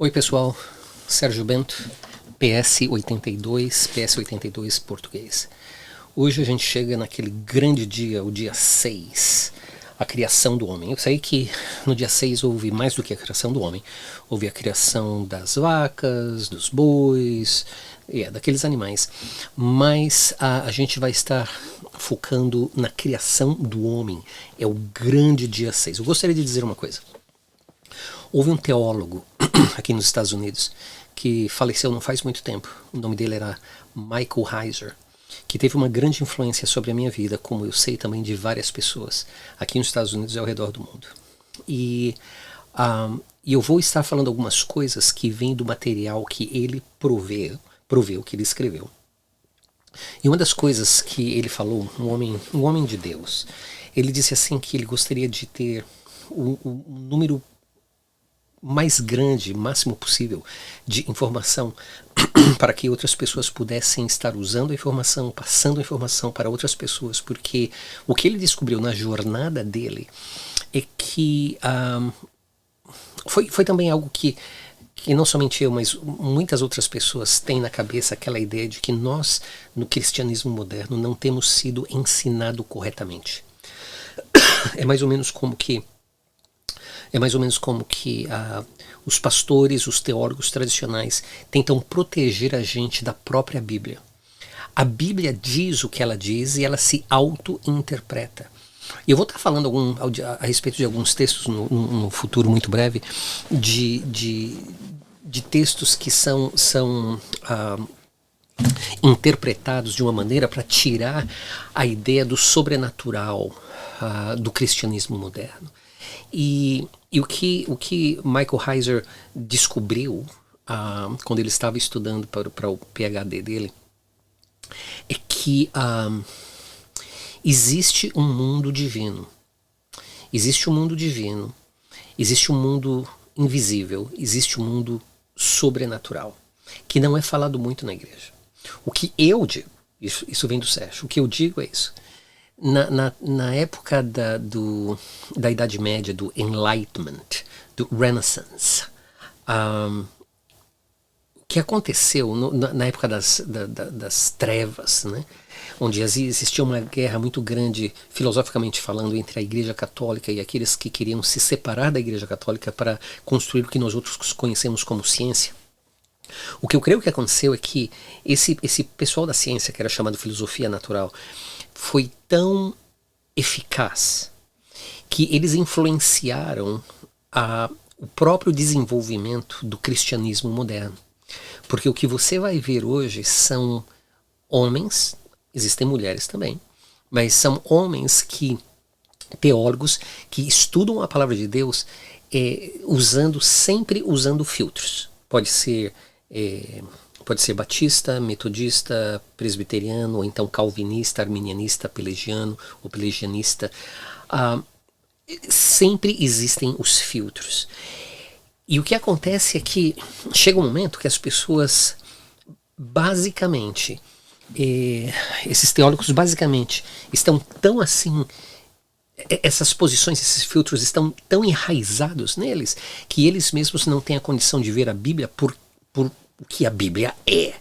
Oi pessoal, Sérgio Bento, PS82 português. Hoje a gente chega naquele grande dia, o dia 6, a criação do homem. Eu sei que no dia 6 houve mais do que a criação do homem. Houve a criação das vacas, dos bois, daqueles animais. Mas a gente vai estar focando na criação do homem. É o grande dia 6. Eu gostaria de dizer uma coisa. Houve um teólogo aqui nos Estados Unidos que faleceu não faz muito tempo. O nome dele era Michael Heiser, que teve uma grande influência sobre a minha vida, como eu sei também de várias pessoas aqui nos Estados Unidos e ao redor do mundo. E eu vou estar falando algumas coisas que vêm do material que ele proveu, que ele escreveu. E uma das coisas que ele falou, um homem de Deus, ele disse assim que ele gostaria de ter um número mais grande, máximo possível, de informação para que outras pessoas pudessem estar usando a informação, passando a informação para outras pessoas, porque o que ele descobriu na jornada dele é que foi também algo que não somente eu, mas muitas outras pessoas têm na cabeça aquela ideia de que nós, no cristianismo moderno, não temos sido ensinado corretamente. É mais ou menos como que os pastores, os teólogos tradicionais tentam proteger a gente da própria Bíblia. A Bíblia diz o que ela diz e ela se auto-interpreta. E eu vou estar falando a respeito de alguns textos no futuro muito breve, de textos que são interpretados de uma maneira para tirar a ideia do sobrenatural do cristianismo moderno. E o que Michael Heiser descobriu quando ele estava estudando para o PhD dele é que existe um mundo divino. Existe um mundo divino, existe um mundo invisível, existe um mundo sobrenatural, que não é falado muito na igreja. O que eu digo, isso vem do Sérgio, o que eu digo é isso. Na época da Idade Média, do Enlightenment, do Renaissance, o que aconteceu na época das trevas, né, onde existia uma guerra muito grande, filosoficamente falando, entre a Igreja Católica e aqueles que queriam se separar da Igreja Católica para construir o que nós outros conhecemos como ciência. O que eu creio que aconteceu é que esse pessoal da ciência, que era chamado filosofia natural, foi tão eficaz que eles influenciaram o próprio desenvolvimento do cristianismo moderno. Porque o que você vai ver hoje são homens, existem mulheres também, mas são homens teólogos que estudam a palavra de Deus sempre usando filtros. Pode ser batista, metodista, presbiteriano, ou então calvinista, arminianista, pelagiano ou pelagianista. Sempre existem os filtros. E o que acontece é que chega um momento que as pessoas, basicamente, esses teólogos basicamente estão tão assim, essas posições, esses filtros estão tão enraizados neles, que eles mesmos não têm a condição de ver a Bíblia por o que a Bíblia é.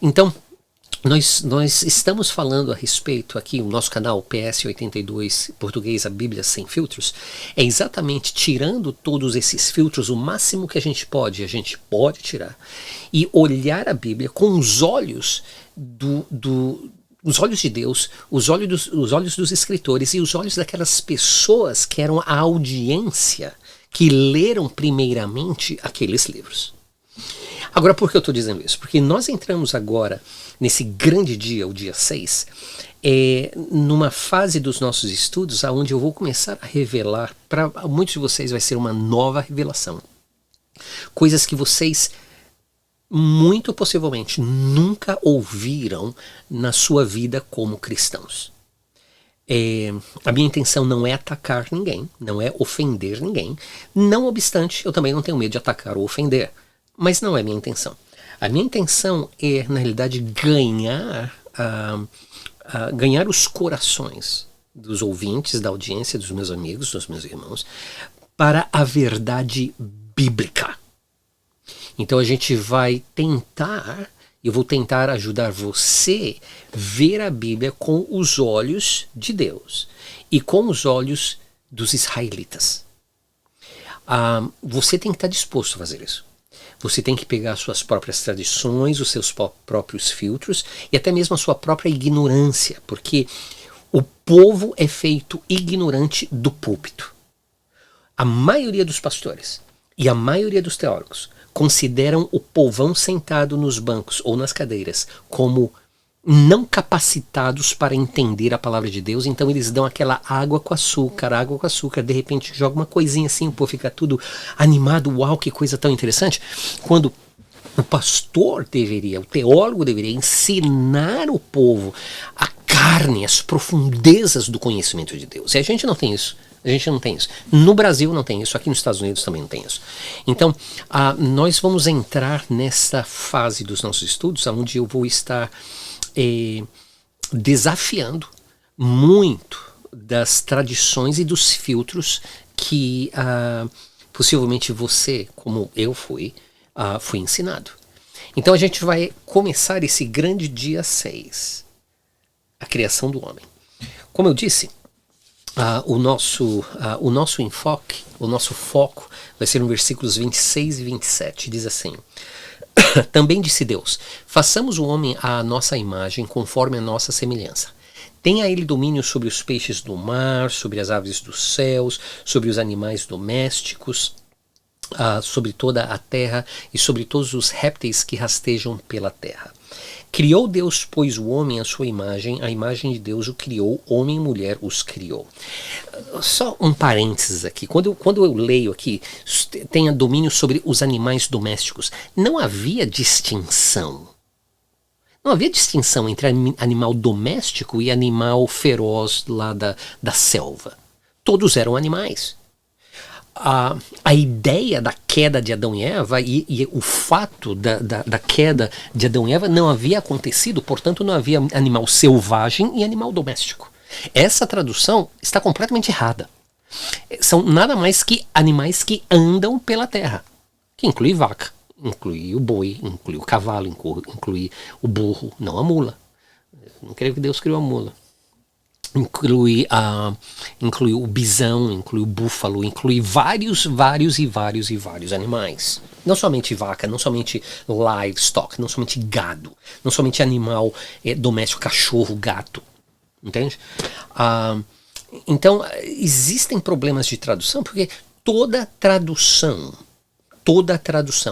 Então, nós estamos falando a respeito aqui, o nosso canal PS82 Português, a Bíblia Sem Filtros, é exatamente tirando todos esses filtros, o máximo que a gente pode tirar, e olhar a Bíblia com os olhos os olhos de Deus, os olhos dos escritores e os olhos daquelas pessoas que eram a audiência que leram primeiramente aqueles livros. Agora, por que eu estou dizendo isso? Porque nós entramos agora, nesse grande dia, o dia 6, numa fase dos nossos estudos onde eu vou começar a revelar, para muitos de vocês vai ser uma nova revelação. Coisas que vocês, muito possivelmente, nunca ouviram na sua vida como cristãos. A minha intenção não é atacar ninguém, não é ofender ninguém. Não obstante, eu também não tenho medo de atacar ou ofender. Mas não é a minha intenção. A minha intenção é, na realidade, ganhar os corações dos ouvintes, da audiência, dos meus amigos, dos meus irmãos, para a verdade bíblica. Então a gente vai tentar, eu vou tentar ajudar você a ver a Bíblia com os olhos de Deus e com os olhos dos israelitas. Você tem que estar disposto a fazer isso. Você tem que pegar suas próprias tradições, os seus próprios filtros e até mesmo a sua própria ignorância, porque o povo é feito ignorante do púlpito. A maioria dos pastores e a maioria dos teólogos consideram o povão sentado nos bancos ou nas cadeiras como não capacitados para entender a palavra de Deus, então eles dão aquela água com açúcar, de repente joga uma coisinha assim, o povo fica tudo animado, uau, que coisa tão interessante, quando o pastor deveria, o teólogo deveria ensinar o povo a carne, as profundezas do conhecimento de Deus. E a gente não tem isso. A gente não tem isso. No Brasil não tem isso, aqui nos Estados Unidos também não tem isso. Então, nós vamos entrar nessa fase dos nossos estudos, onde eu vou estar desafiando muito das tradições e dos filtros que possivelmente você, como eu fui ensinado. Então a gente vai começar esse grande dia 6, a criação do homem. Como eu disse, o nosso enfoque, o nosso foco vai ser no versículos 26 e 27, diz assim: Também disse Deus, façamos o homem à nossa imagem, conforme a nossa semelhança. Tenha ele domínio sobre os peixes do mar, sobre as aves dos céus, sobre os animais domésticos, sobre toda a terra e sobre todos os répteis que rastejam pela terra. Criou Deus, pois, o homem à sua imagem, a imagem de Deus o criou, homem e mulher os criou. Só um parênteses aqui, quando eu leio aqui, tenha domínio sobre os animais domésticos, não havia distinção. Não havia distinção entre animal doméstico e animal feroz lá da selva. Todos eram animais. A ideia da queda de Adão e Eva e o fato da queda de Adão e Eva não havia acontecido, portanto não havia animal selvagem e animal doméstico. Essa tradução está completamente errada. São nada mais que animais que andam pela terra, que inclui vaca, inclui o boi, inclui o cavalo, inclui o burro, não a mula. Não creio que Deus criou a mula. Inclui o bisão, inclui o búfalo, inclui vários animais. Não somente vaca, não somente livestock, não somente gado, não somente animal doméstico, cachorro, gato. Entende? Então, existem problemas de tradução, porque toda tradução,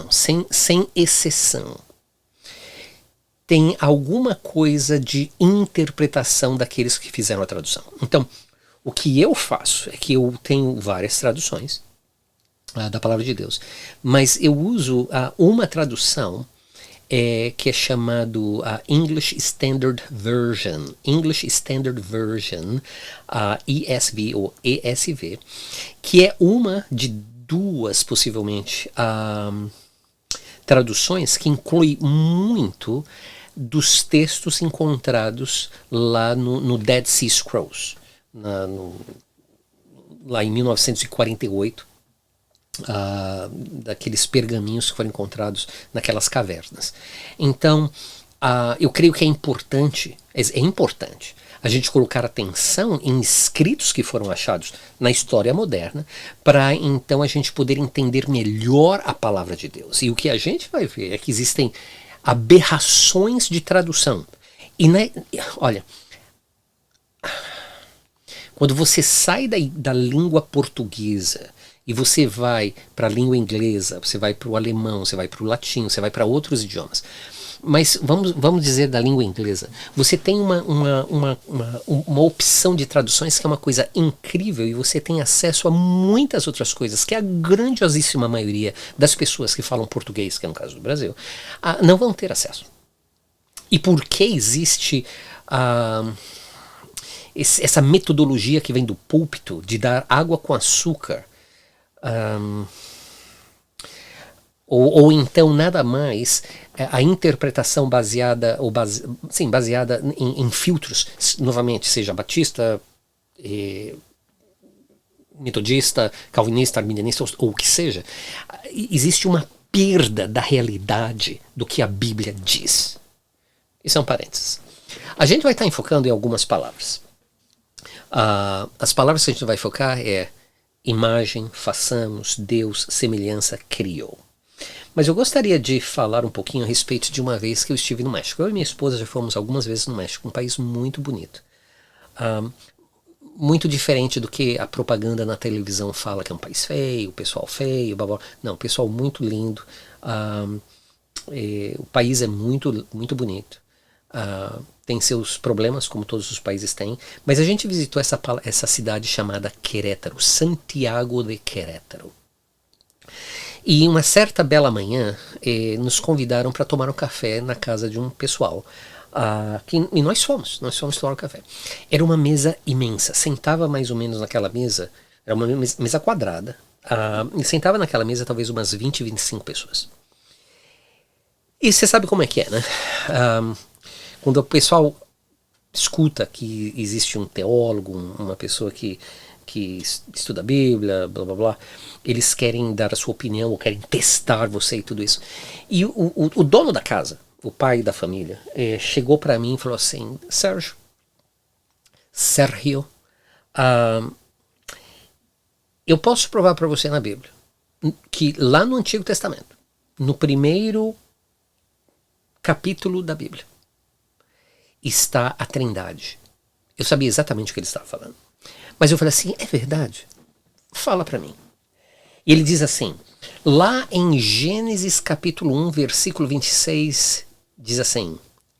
sem exceção, tem alguma coisa de interpretação daqueles que fizeram a tradução. Então, o que eu faço é que eu tenho várias traduções da palavra de Deus, mas eu uso uma tradução que é chamado English Standard Version, ESV ou ESV, que é uma de duas, possivelmente, traduções que inclui muito dos textos encontrados lá no Dead Sea Scrolls, lá em 1948, daqueles pergaminhos que foram encontrados naquelas cavernas. Então, eu creio que é importante a gente colocar atenção em escritos que foram achados na história moderna, para então a gente poder entender melhor a palavra de Deus. E o que a gente vai ver é que existem aberrações de tradução. E olha, quando você sai da língua portuguesa e você vai para a língua inglesa, você vai para o alemão, você vai para o latim, você vai para outros idiomas, mas vamos dizer da língua inglesa, você tem uma opção de traduções que é uma coisa incrível, e você tem acesso a muitas outras coisas que a grandiosíssima maioria das pessoas que falam português, que é no caso do Brasil, não vão ter acesso. E por que existe essa metodologia que vem do púlpito de dar água com açúcar, ou então nada mais a interpretação baseada em filtros, novamente, seja batista, metodista, calvinista, arminianista, ou o que seja. Existe uma perda da realidade do que a Bíblia diz. Isso é um parênteses. A gente vai estar enfocando em algumas palavras. As palavras que a gente vai focar é imagem, façamos, Deus, semelhança, criou. Mas eu gostaria de falar um pouquinho a respeito de uma vez que eu estive no México. Eu e minha esposa já fomos algumas vezes no México, um país muito bonito. Muito diferente do que a propaganda na televisão fala, que é um país feio, o pessoal feio, blá blá. Não, pessoal muito lindo. O país é muito, muito bonito. Tem seus problemas, como todos os países têm, mas a gente visitou essa cidade chamada Querétaro, Santiago de Querétaro. E uma certa bela manhã, nos convidaram para tomar um café na casa de um pessoal. E nós fomos tomar um café. Era uma mesa imensa, sentava mais ou menos naquela mesa, era uma mesa quadrada, e sentava naquela mesa talvez umas 20, 25 pessoas. E você sabe como é que é, né? Quando o pessoal escuta que existe um teólogo, uma pessoa que estuda a Bíblia, blá blá blá, eles querem dar a sua opinião ou querem testar você e tudo isso. E o dono da casa, o pai da família, chegou para mim e falou assim: Sérgio, eu posso provar para você na Bíblia que lá no Antigo Testamento, no primeiro capítulo da Bíblia, está a Trindade. Eu sabia exatamente o que ele estava falando. Mas eu falei assim: é verdade? Fala para mim. E ele diz assim, lá em Gênesis capítulo 1, versículo 26, diz assim: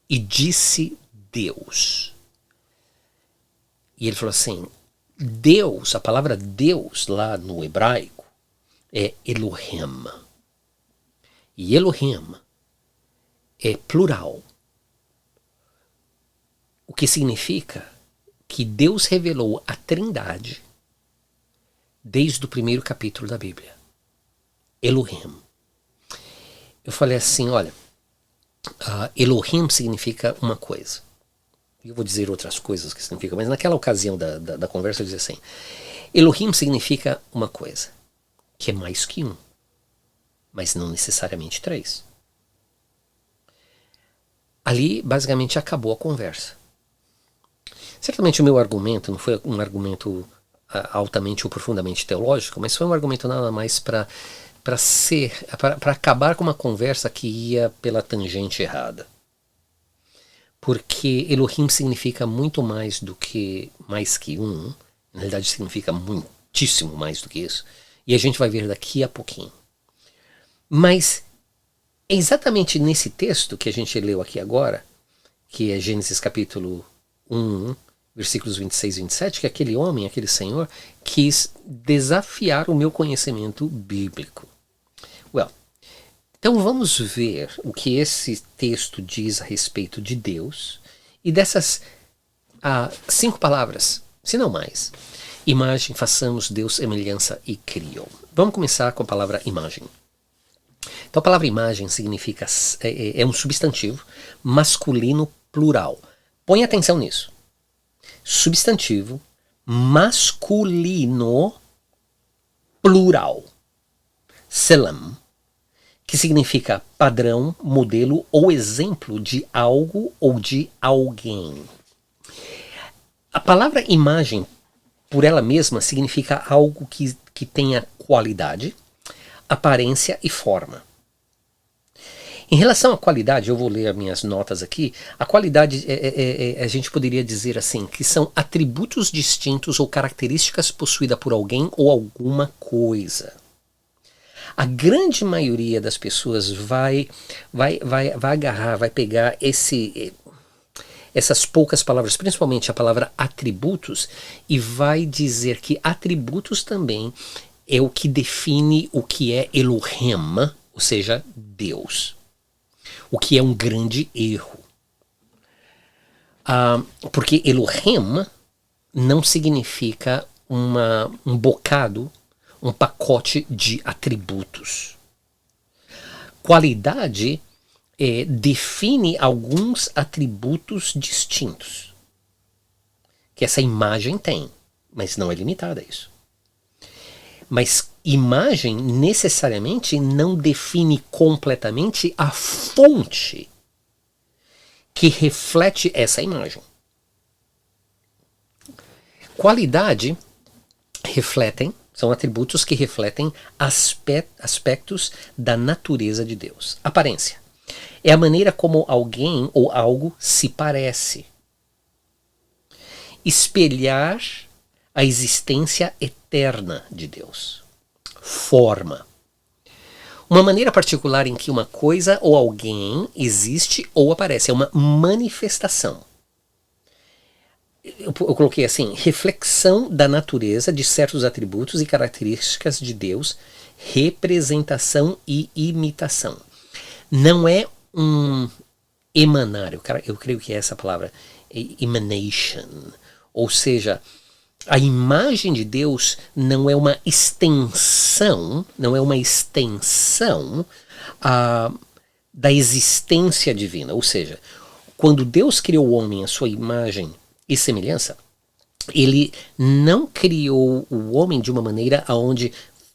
e disse Deus. E ele falou assim: Deus, a palavra Deus lá no hebraico é Elohim. E Elohim é plural. O que significa que Deus revelou a Trindade desde o primeiro capítulo da Bíblia. Elohim. Eu falei assim, olha, Elohim significa uma coisa. Eu vou dizer outras coisas que significam, mas naquela ocasião da conversa eu disse assim, Elohim significa uma coisa, que é mais que um, mas não necessariamente três. Ali, basicamente, acabou a conversa. Certamente o meu argumento não foi um argumento altamente ou profundamente teológico, mas foi um argumento nada mais para acabar com uma conversa que ia pela tangente errada. Porque Elohim significa muito mais do que mais que um, na realidade significa muitíssimo mais do que isso, e a gente vai ver daqui a pouquinho. Mas é exatamente nesse texto que a gente leu aqui agora, que é Gênesis capítulo 1, versículos 26 e 27, que aquele homem, aquele senhor, quis desafiar o meu conhecimento bíblico. Então vamos ver o que esse texto diz a respeito de Deus e dessas 5 palavras, se não mais. Imagem, façamos, Deus, semelhança e criou. Vamos começar com a palavra imagem. Então a palavra imagem significa, é um substantivo masculino plural. Põe atenção nisso. Substantivo masculino plural. Selam, que significa padrão, modelo ou exemplo de algo ou de alguém. A palavra imagem, por ela mesma, significa algo que tenha qualidade, aparência e forma. Em relação à qualidade, eu vou ler as minhas notas aqui. A qualidade, a gente poderia dizer assim, que são atributos distintos ou características possuídas por alguém ou alguma coisa. A grande maioria das pessoas vai agarrar, vai pegar essas poucas palavras, principalmente a palavra atributos, e vai dizer que atributos também é o que define o que é Elohim, ou seja, Deus. O que é um grande erro. Porque Elohim não significa um bocado, um pacote de atributos. Qualidade define alguns atributos distintos que essa imagem tem, mas não é limitada a isso. Mas imagem necessariamente não define completamente a fonte que reflete essa imagem. Qualidade são atributos que refletem aspectos da natureza de Deus. Aparência é a maneira como alguém ou algo se parece. Espelhar a existência eterna de Deus. Forma. Uma maneira particular em que uma coisa ou alguém existe ou aparece. É uma manifestação. Eu coloquei assim, reflexão da natureza de certos atributos e características de Deus, representação e imitação. Não é um emanar, eu creio que é essa palavra, emanation, ou seja, a imagem de Deus não é uma extensão da existência divina, ou seja, quando Deus criou o homem à sua imagem e semelhança, ele não criou o homem de uma maneira onde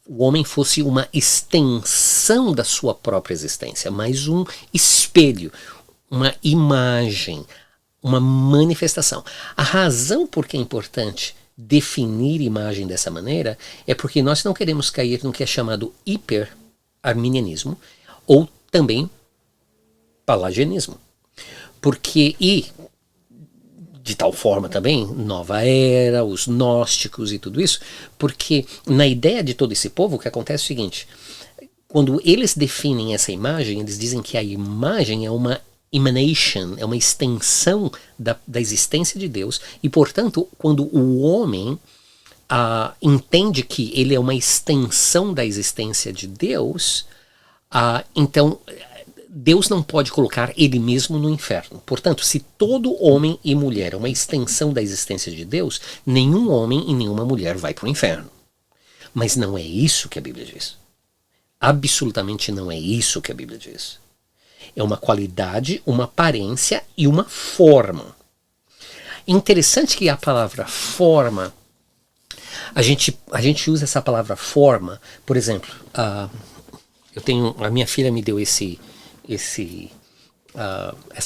o homem fosse uma extensão da sua própria existência, mas um espelho, uma imagem, uma manifestação. A razão por que é importante definir imagem dessa maneira é porque nós não queremos cair no que é chamado hiper-arminianismo ou também pelagianismo. De tal forma também, Nova Era, os gnósticos e tudo isso, porque na ideia de todo esse povo o que acontece é o seguinte, quando eles definem essa imagem, eles dizem que a imagem é uma emanation, é uma extensão da existência de Deus, e portanto, quando o homem entende que ele é uma extensão da existência de Deus, então Deus não pode colocar ele mesmo no inferno. Portanto, se todo homem e mulher é uma extensão da existência de Deus, nenhum homem e nenhuma mulher vai para o inferno. Mas não é isso que a Bíblia diz. Absolutamente não é isso que a Bíblia diz. É uma qualidade, uma aparência e uma forma. Interessante que a palavra forma, a gente usa essa palavra forma, por exemplo, a minha filha me deu essa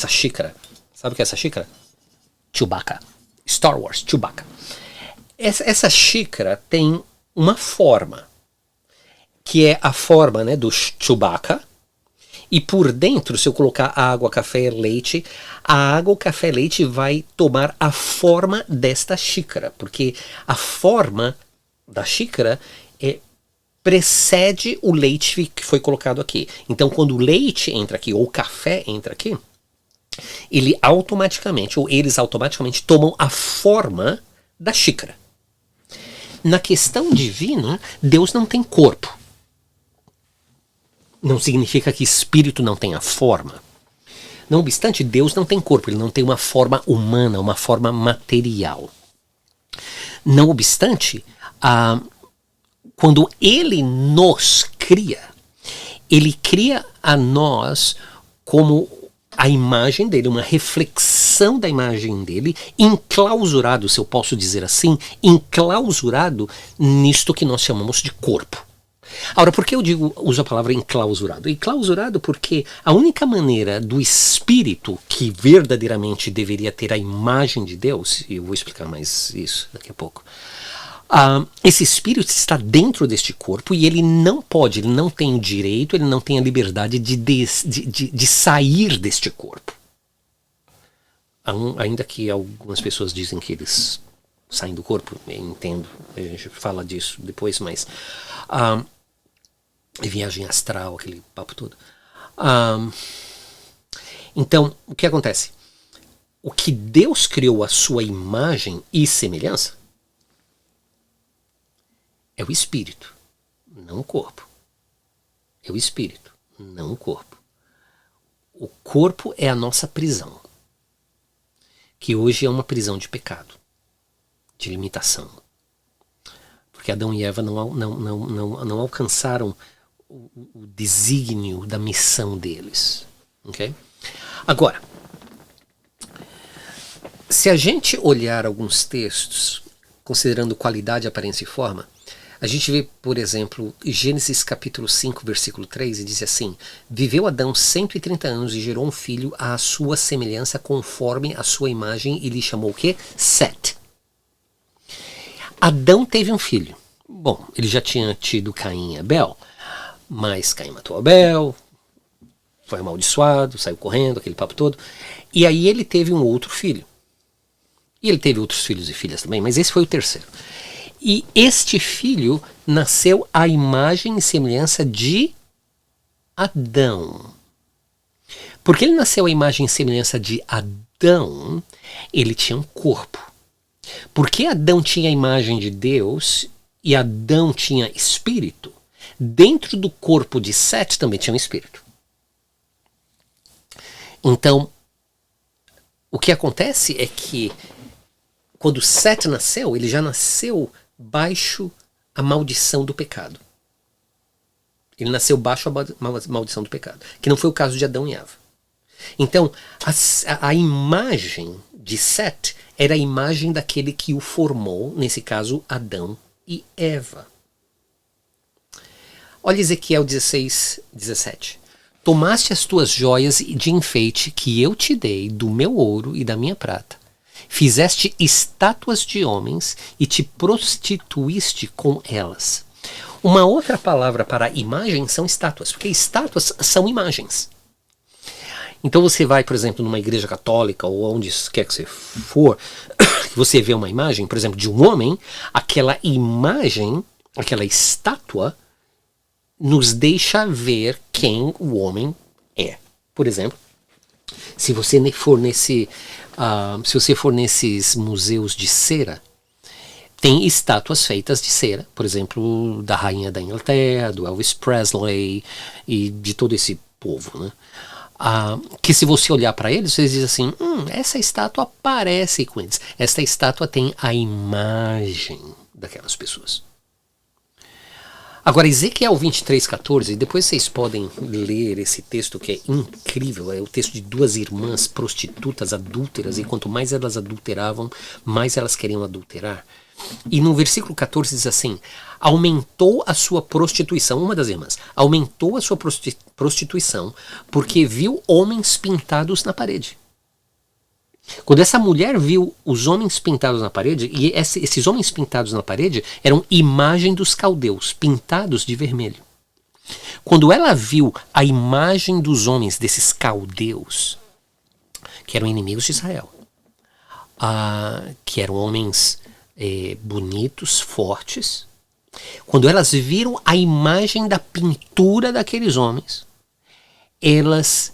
xícara. Sabe o que é essa xícara? Chewbacca. Star Wars, Chewbacca. Essa xícara tem uma forma, que é a forma, né, do Chewbacca, e por dentro, se eu colocar água, café, leite, a água, o café, leite vai tomar a forma desta xícara, porque a forma da xícara precede o leite que foi colocado aqui. Então, quando o leite entra aqui, ou o café entra aqui, eles automaticamente tomam a forma da xícara. Na questão divina, Deus não tem corpo. Não significa que espírito não tenha forma. Não obstante, Deus não tem corpo, ele não tem uma forma humana, uma forma material. Não obstante, quando ele nos cria, ele cria a nós como a imagem dele, uma reflexão da imagem dele, enclausurado, se eu posso dizer assim, enclausurado nisto que nós chamamos de corpo. Agora, por que eu uso a palavra enclausurado? Enclausurado porque a única maneira do espírito que verdadeiramente deveria ter a imagem de Deus, e eu vou explicar mais isso daqui a pouco, esse espírito está dentro deste corpo e ele não tem o direito, ele não tem a liberdade de sair deste corpo. Ainda que algumas pessoas dizem que eles saem do corpo, eu entendo, a gente fala disso depois, mas viagem astral, aquele papo todo. Então, o que acontece? O que Deus criou a sua imagem e semelhança é o espírito, não o corpo. É o espírito, não o corpo. O corpo é a nossa prisão, que hoje é uma prisão de pecado, de limitação. Porque Adão e Eva não alcançaram o desígnio da missão deles. Okay? Agora, se a gente olhar alguns textos, considerando qualidade, aparência e forma, A gente vê, por exemplo, Gênesis capítulo 5, versículo 3, e diz assim: viveu Adão 130 anos e gerou um filho à sua semelhança, conforme a sua imagem, e lhe chamou o quê? Set. Adão teve um filho. Bom, ele já tinha tido Caim e Abel, mas Caim matou Abel, foi amaldiçoado, saiu correndo, aquele papo todo. E aí ele teve um outro filho. E ele teve outros filhos e filhas também, mas esse foi o terceiro. E este filho nasceu à imagem e semelhança de Adão. Porque ele nasceu à imagem e semelhança de Adão, ele tinha um corpo. Porque Adão tinha a imagem de Deus e Adão tinha espírito, dentro do corpo de Sete também tinha um espírito. Então, o que acontece é que quando Sete nasceu, ele já nasceu baixo a maldição do pecado. Ele nasceu baixo a maldição do pecado, que não foi o caso de Adão e Eva. Então, a imagem de Sete era a imagem daquele que o formou, nesse caso, Adão e Eva. Olha Ezequiel 16, 17. Tomaste as tuas joias de enfeite que eu te dei do meu ouro e da minha prata. Fizeste estátuas de homens e te prostituíste com elas. Uma outra palavra para imagem são estátuas, porque estátuas são imagens. Então você vai, por exemplo, numa igreja católica ou onde quer que você for, você vê uma imagem, por exemplo, de um homem, aquela imagem, aquela estátua, nos deixa ver quem o homem é. Por exemplo, se você for nesses museus de cera, tem estátuas feitas de cera, por exemplo, da rainha da Inglaterra, do Elvis Presley e de todo esse povo, né? Que se você olhar para eles, você diz assim, essa estátua parece com eles. Esta estátua tem a imagem daquelas pessoas. Agora, Ezequiel 23:14, depois vocês podem ler esse texto que é incrível, é o texto de duas irmãs prostitutas, adúlteras, e quanto mais elas adulteravam, mais elas queriam adulterar. E no versículo 14 diz assim, aumentou a sua prostituição, uma das irmãs, aumentou a sua prostituição porque viu homens pintados na parede. Quando essa mulher viu os homens pintados na parede, e esses homens pintados na parede eram imagem dos caldeus, pintados de vermelho. Quando ela viu a imagem dos homens, desses caldeus, que eram inimigos de Israel, que eram homens bonitos, fortes, quando elas viram a imagem da pintura daqueles homens, elas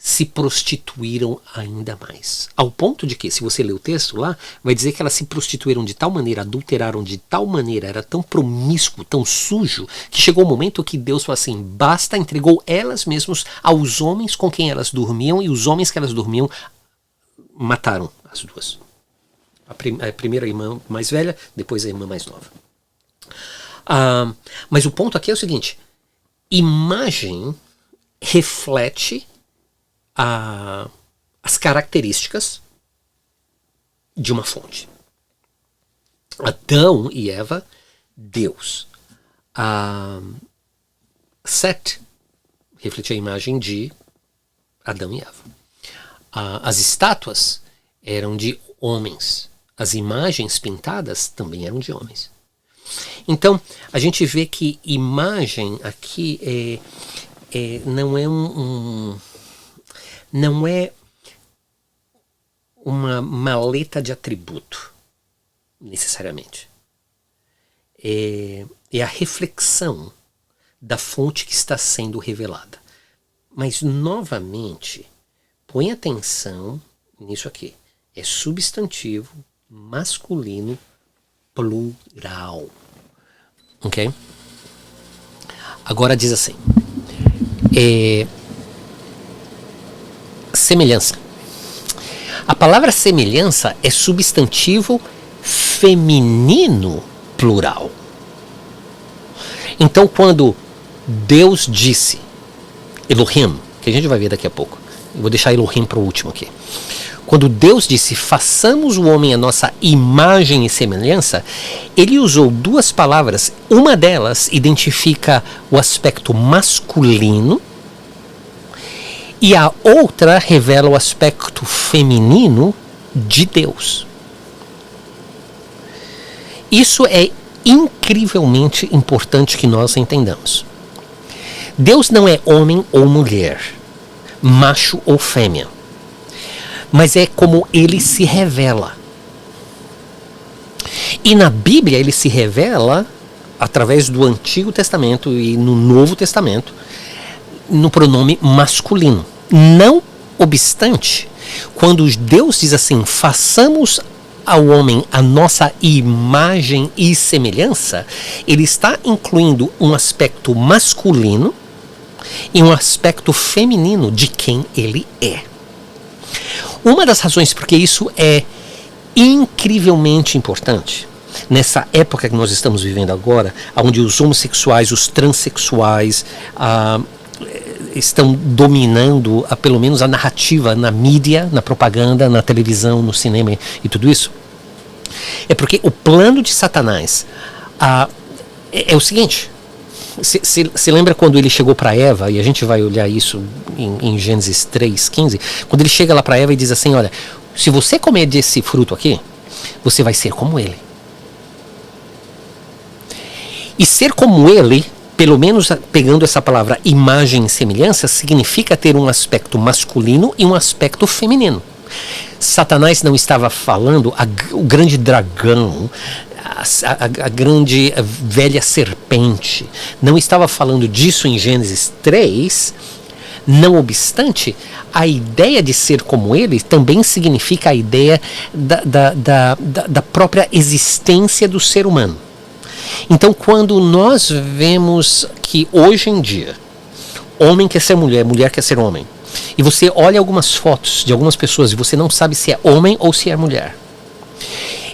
se prostituíram ainda mais. Ao ponto de que, se você ler o texto lá, vai dizer que elas se prostituíram de tal maneira, adulteraram de tal maneira, era tão promíscuo, tão sujo, que chegou o momento que Deus falou assim, basta, entregou elas mesmas aos homens com quem elas dormiam, e os homens que elas dormiam mataram as duas. A primeira irmã mais velha, depois a irmã mais nova. Mas o ponto aqui é o seguinte, imagem reflete as características de uma fonte. Adão e Eva, Deus. Set refletia a imagem de Adão e Eva. As estátuas eram de homens. As imagens pintadas também eram de homens. Então, a gente vê que imagem aqui não é uma maleta de atributo, necessariamente. É a reflexão da fonte que está sendo revelada. Mas, novamente, põe atenção nisso aqui. É substantivo masculino plural. Ok? Agora diz assim. Semelhança. A palavra semelhança é substantivo feminino plural. Então, quando Deus disse, Elohim, que a gente vai ver daqui a pouco, eu vou deixar Elohim para o último aqui. Quando Deus disse, façamos o homem a nossa imagem e semelhança, ele usou duas palavras. Uma delas identifica o aspecto masculino e a outra revela o aspecto feminino de Deus. Isso é incrivelmente importante que nós entendamos. Deus não é homem ou mulher, macho ou fêmea, mas é como ele se revela. E na Bíblia ele se revela através do Antigo Testamento e no Novo Testamento no pronome masculino. Não obstante, quando Deus diz assim, façamos ao homem a nossa imagem e semelhança, ele está incluindo um aspecto masculino e um aspecto feminino de quem ele é. Uma das razões porque isso é incrivelmente importante nessa época que nós estamos vivendo agora, onde os homossexuais, os transexuais estão dominando pelo menos a narrativa na mídia, na propaganda, na televisão, no cinema e tudo isso, é porque o plano de Satanás é o seguinte. Se lembra quando ele chegou para Eva, e a gente vai olhar isso em Gênesis 3:15, quando ele chega lá para Eva e diz assim, olha, se você comer desse fruto aqui, você vai ser como ele. E ser como ele, pelo menos pegando essa palavra imagem e semelhança, significa ter um aspecto masculino e um aspecto feminino. Satanás não estava falando, o grande dragão, a grande velha serpente, não estava falando disso em Gênesis 3, não obstante, a ideia de ser como ele também significa a ideia da própria existência do ser humano. Então, quando nós vemos que hoje em dia, homem quer ser mulher, mulher quer ser homem, e você olha algumas fotos de algumas pessoas e você não sabe se é homem ou se é mulher,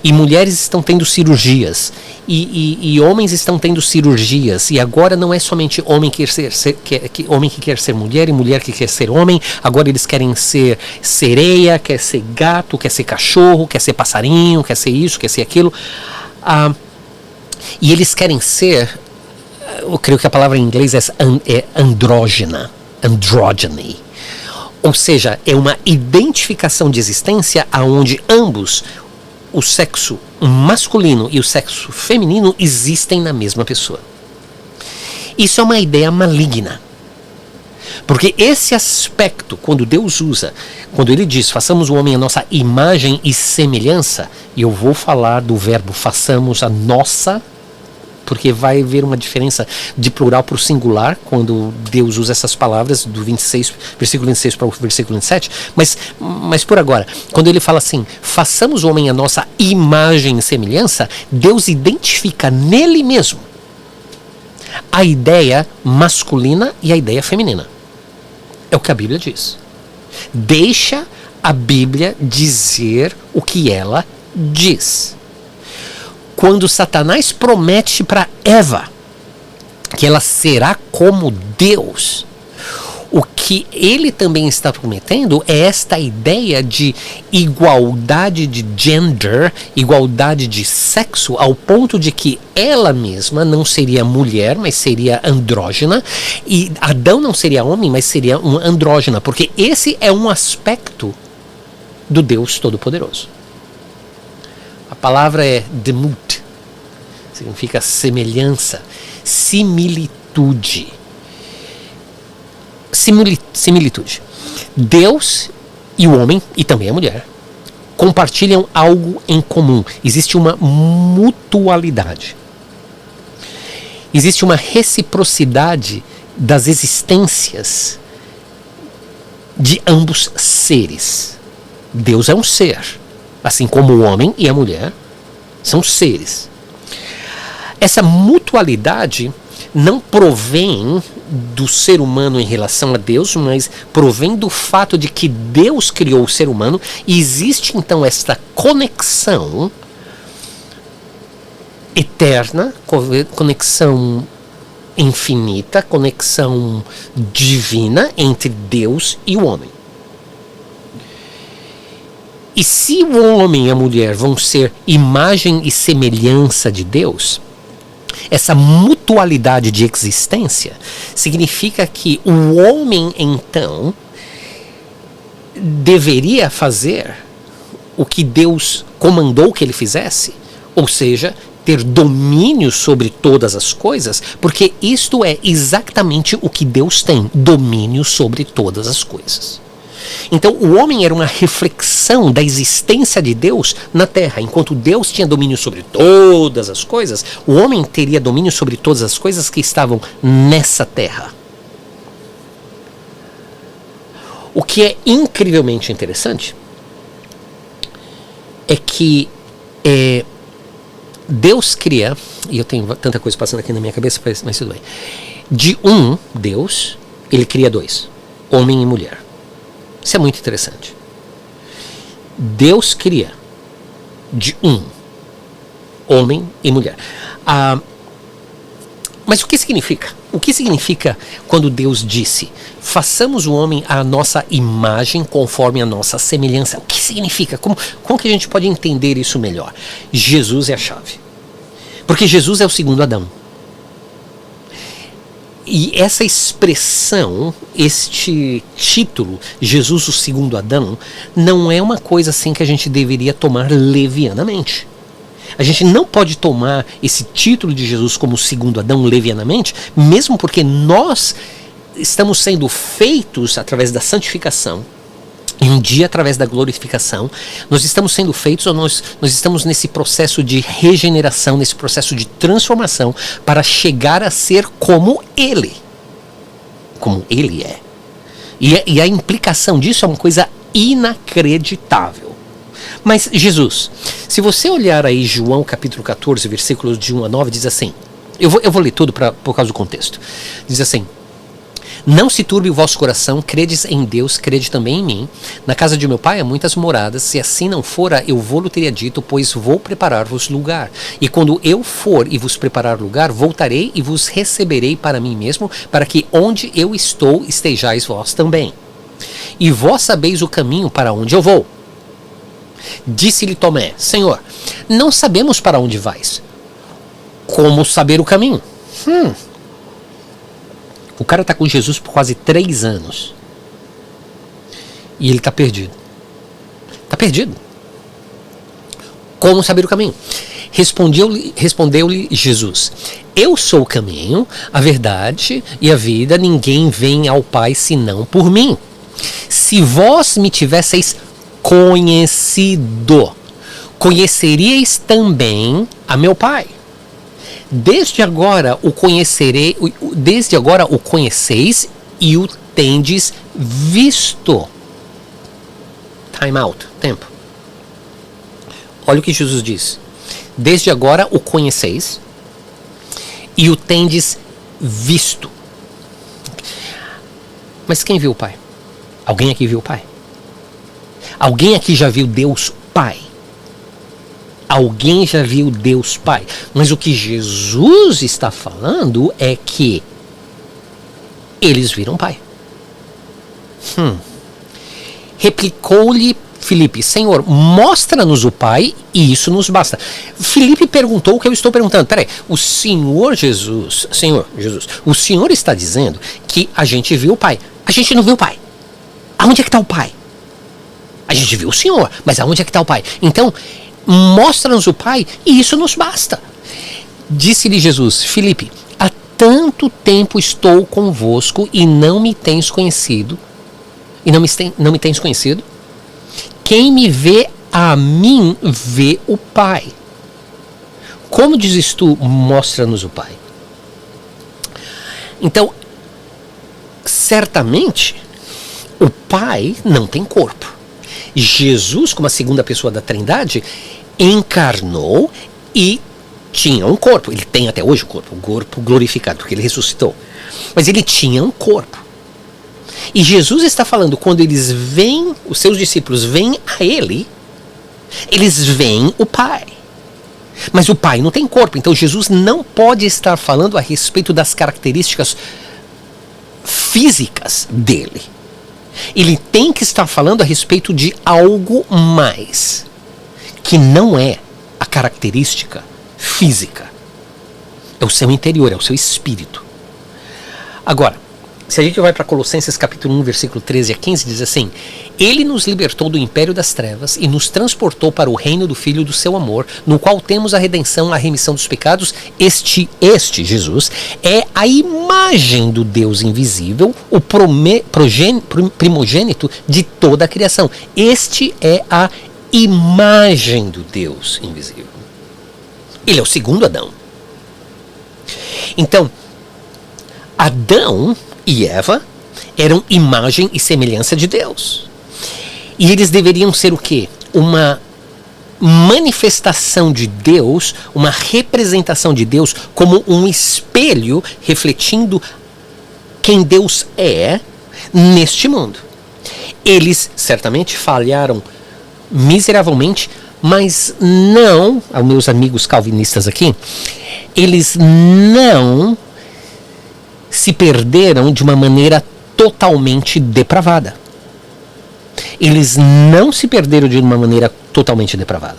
e mulheres estão tendo cirurgias, e homens estão tendo cirurgias, e agora não é somente homem que quer ser mulher e mulher que quer ser homem, agora eles querem ser sereia, quer ser gato, quer ser cachorro, quer ser passarinho, quer ser isso, quer ser aquilo. E eles querem ser, eu creio que a palavra em inglês é andrógena, androgyny. Ou seja, é uma identificação de existência onde ambos, o sexo masculino e o sexo feminino, existem na mesma pessoa. Isso é uma ideia maligna. Porque esse aspecto, quando Deus usa, quando ele diz, façamos o homem a nossa imagem e semelhança, e eu vou falar do verbo façamos a nossa, porque vai haver uma diferença de plural para o singular, quando Deus usa essas palavras, do 26, versículo 26 para o versículo 27, mas por agora, quando ele fala assim, façamos o homem a nossa imagem e semelhança, Deus identifica nele mesmo a ideia masculina e a ideia feminina. É o que a Bíblia diz. Deixa a Bíblia dizer o que ela diz. Quando Satanás promete para Eva que ela será como Deus, o que ele também está prometendo é esta ideia de igualdade de gender, igualdade de sexo, ao ponto de que ela mesma não seria mulher, mas seria andrógena, e Adão não seria homem, mas seria uma andrógena, porque esse é um aspecto do Deus Todo-Poderoso. A palavra é demut, significa semelhança, similitude. Similitude. Deus e o homem, e também a mulher, compartilham algo em comum. Existe uma mutualidade. Existe uma reciprocidade das existências de ambos seres. Deus é um ser, assim como o homem e a mulher são seres. Essa mutualidade não provém do ser humano em relação a Deus, mas provém do fato de que Deus criou o ser humano, e existe então esta conexão eterna, conexão infinita, conexão divina entre Deus e o homem. E se o homem e a mulher vão ser imagem e semelhança de Deus, essa mutualidade de existência significa que o homem, então, deveria fazer o que Deus comandou que ele fizesse, ou seja, ter domínio sobre todas as coisas, porque isto é exatamente o que Deus tem, domínio sobre todas as coisas. Então o homem era uma reflexão da existência de Deus na terra. Enquanto Deus tinha domínio sobre todas as coisas, o homem teria domínio sobre todas as coisas que estavam nessa terra. O que é incrivelmente interessante é que Deus cria, e eu tenho tanta coisa passando aqui na minha cabeça, mas tudo bem. De um Deus, ele cria dois, homem e mulher. Isso é muito interessante. Deus cria de um, homem e mulher. Mas o que significa? O que significa quando Deus disse: façamos o homem à nossa imagem conforme a nossa semelhança? O que significa? Como que a gente pode entender isso melhor? Jesus é a chave. Porque Jesus é o segundo Adão. E essa expressão, este título, Jesus o segundo Adão, não é uma coisa assim que a gente deveria tomar levianamente. A gente não pode tomar esse título de Jesus como segundo Adão levianamente, mesmo porque nós estamos sendo feitos através da santificação, e um dia através da glorificação, nós estamos sendo feitos, ou nós estamos nesse processo de regeneração, nesse processo de transformação, para chegar a ser como Ele é. E a implicação disso é uma coisa inacreditável. Mas Jesus, se você olhar aí João capítulo 14, versículos de 1 a 9, diz assim, eu vou ler tudo por causa do contexto, diz assim: não se turbe o vosso coração, credes em Deus, crede também em mim. Na casa de meu pai há muitas moradas, se assim não fora, eu vou-lo teria dito, pois vou preparar-vos lugar. E quando eu for e vos preparar lugar, voltarei e vos receberei para mim mesmo, para que onde eu estou estejais vós também. E vós sabeis o caminho para onde eu vou. Disse-lhe Tomé: Senhor, não sabemos para onde vais. Como saber o caminho? O cara está com Jesus por quase 3 anos. E ele está perdido. Está perdido. Como saber o caminho? Respondeu-lhe Jesus: eu sou o caminho, a verdade e a vida. Ninguém vem ao Pai senão por mim. Se vós me tivesseis conhecido, conheceríeis também a meu Pai. Desde agora o conheceis e o tendes visto. Time out, tempo. Olha o que Jesus diz. Desde agora o conheceis e o tendes visto. Mas quem viu o Pai? Alguém aqui viu o Pai? Alguém aqui já viu Deus Pai? Alguém já viu Deus Pai? Mas o que Jesus está falando é que eles viram o Pai. Replicou-lhe Filipe: Senhor, mostra-nos o Pai e isso nos basta. Filipe perguntou o que eu estou perguntando. Peraí, o Senhor Jesus, o Senhor está dizendo que a gente viu o Pai. A gente não viu o Pai. Aonde é que está o Pai? A gente viu o Senhor, mas aonde é que está o Pai? Então, mostra-nos o Pai e isso nos basta. Disse-lhe Jesus: Filipe, há tanto tempo estou convosco e não me tens conhecido. Não me tens conhecido? Quem me vê a mim vê o Pai. Como dizes tu, mostra-nos o Pai? Então, certamente, o Pai não tem corpo. Jesus, como a segunda pessoa da Trindade, encarnou e tinha um corpo. Ele tem até hoje o corpo glorificado, porque ele ressuscitou. Mas ele tinha um corpo. E Jesus está falando, quando eles veem, os seus discípulos veem a ele, eles veem o Pai. Mas o Pai não tem corpo, então Jesus não pode estar falando a respeito das características físicas dele. Ele tem que estar falando a respeito de algo mais, que não é a característica física. É o seu interior, é o seu espírito. Agora, se a gente vai para Colossenses capítulo 1, versículo 13 a 15, diz assim: Ele nos libertou do império das trevas e nos transportou para o reino do Filho do seu amor, no qual temos a redenção, a remissão dos pecados. Este Jesus, é a imagem do Deus invisível, o primogênito de toda a criação. Este é a imagem do Deus invisível. Ele é o segundo Adão. Então, Adão e Eva eram imagem e semelhança de Deus. E eles deveriam ser o quê? Uma manifestação de Deus, uma representação de Deus como um espelho refletindo quem Deus é neste mundo. Eles certamente falharam miseravelmente, mas não, aos meus amigos calvinistas aqui, eles não se perderam de uma maneira totalmente depravada. Eles não se perderam de uma maneira totalmente depravada.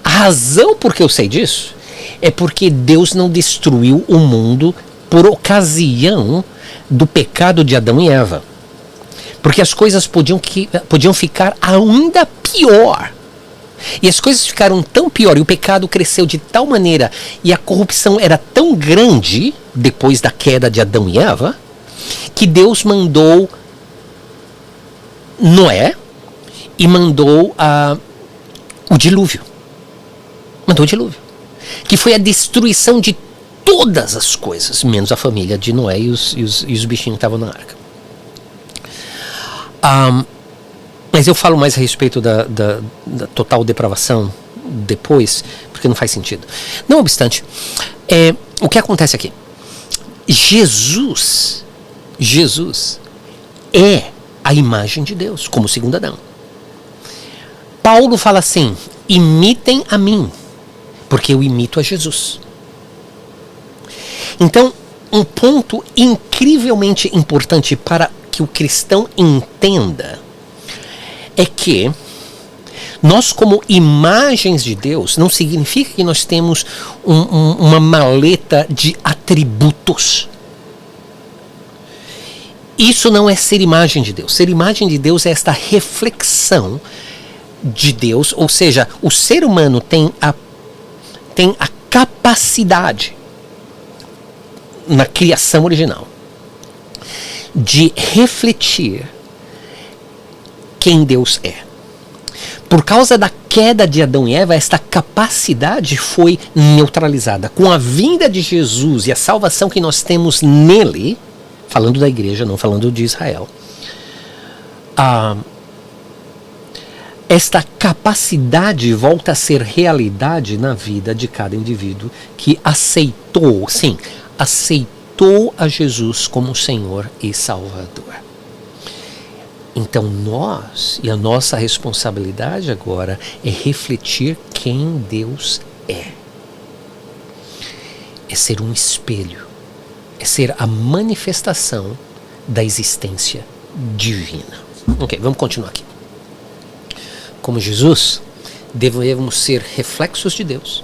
A razão por que eu sei disso é porque Deus não destruiu o mundo por ocasião do pecado de Adão e Eva. Porque as coisas podiam ficar ainda pior. E as coisas ficaram tão pior, e o pecado cresceu de tal maneira, e a corrupção era tão grande, depois da queda de Adão e Eva, que Deus mandou Noé e mandou o dilúvio. Mandou o dilúvio. Que foi a destruição de todas as coisas, menos a família de Noé e os bichinhos que estavam na arca. Mas eu falo mais a respeito da total depravação depois, porque não faz sentido. Não obstante, o que acontece aqui? Jesus é a imagem de Deus, como o segundo Adão. Paulo fala assim: imitem a mim, porque eu imito a Jesus. Então, um ponto incrivelmente importante para que o cristão entenda é que nós, como imagens de Deus, não significa que nós temos uma maleta de atributos. Isso não é ser imagem de Deus. Ser imagem de Deus é esta reflexão de Deus, ou seja, o ser humano tem a capacidade, na criação original, de refletir quem Deus é. Por causa da queda de Adão e Eva, esta capacidade foi neutralizada. Com a vinda de Jesus e a salvação que nós temos nele, falando da igreja, não falando de Israel, esta capacidade volta a ser realidade na vida de cada indivíduo que aceitou a Jesus como Senhor e Salvador. Então nós, e a nossa responsabilidade agora é refletir quem Deus é. É ser um espelho, é ser a manifestação da existência divina. Ok, vamos continuar aqui. Como Jesus, devemos ser reflexos de Deus.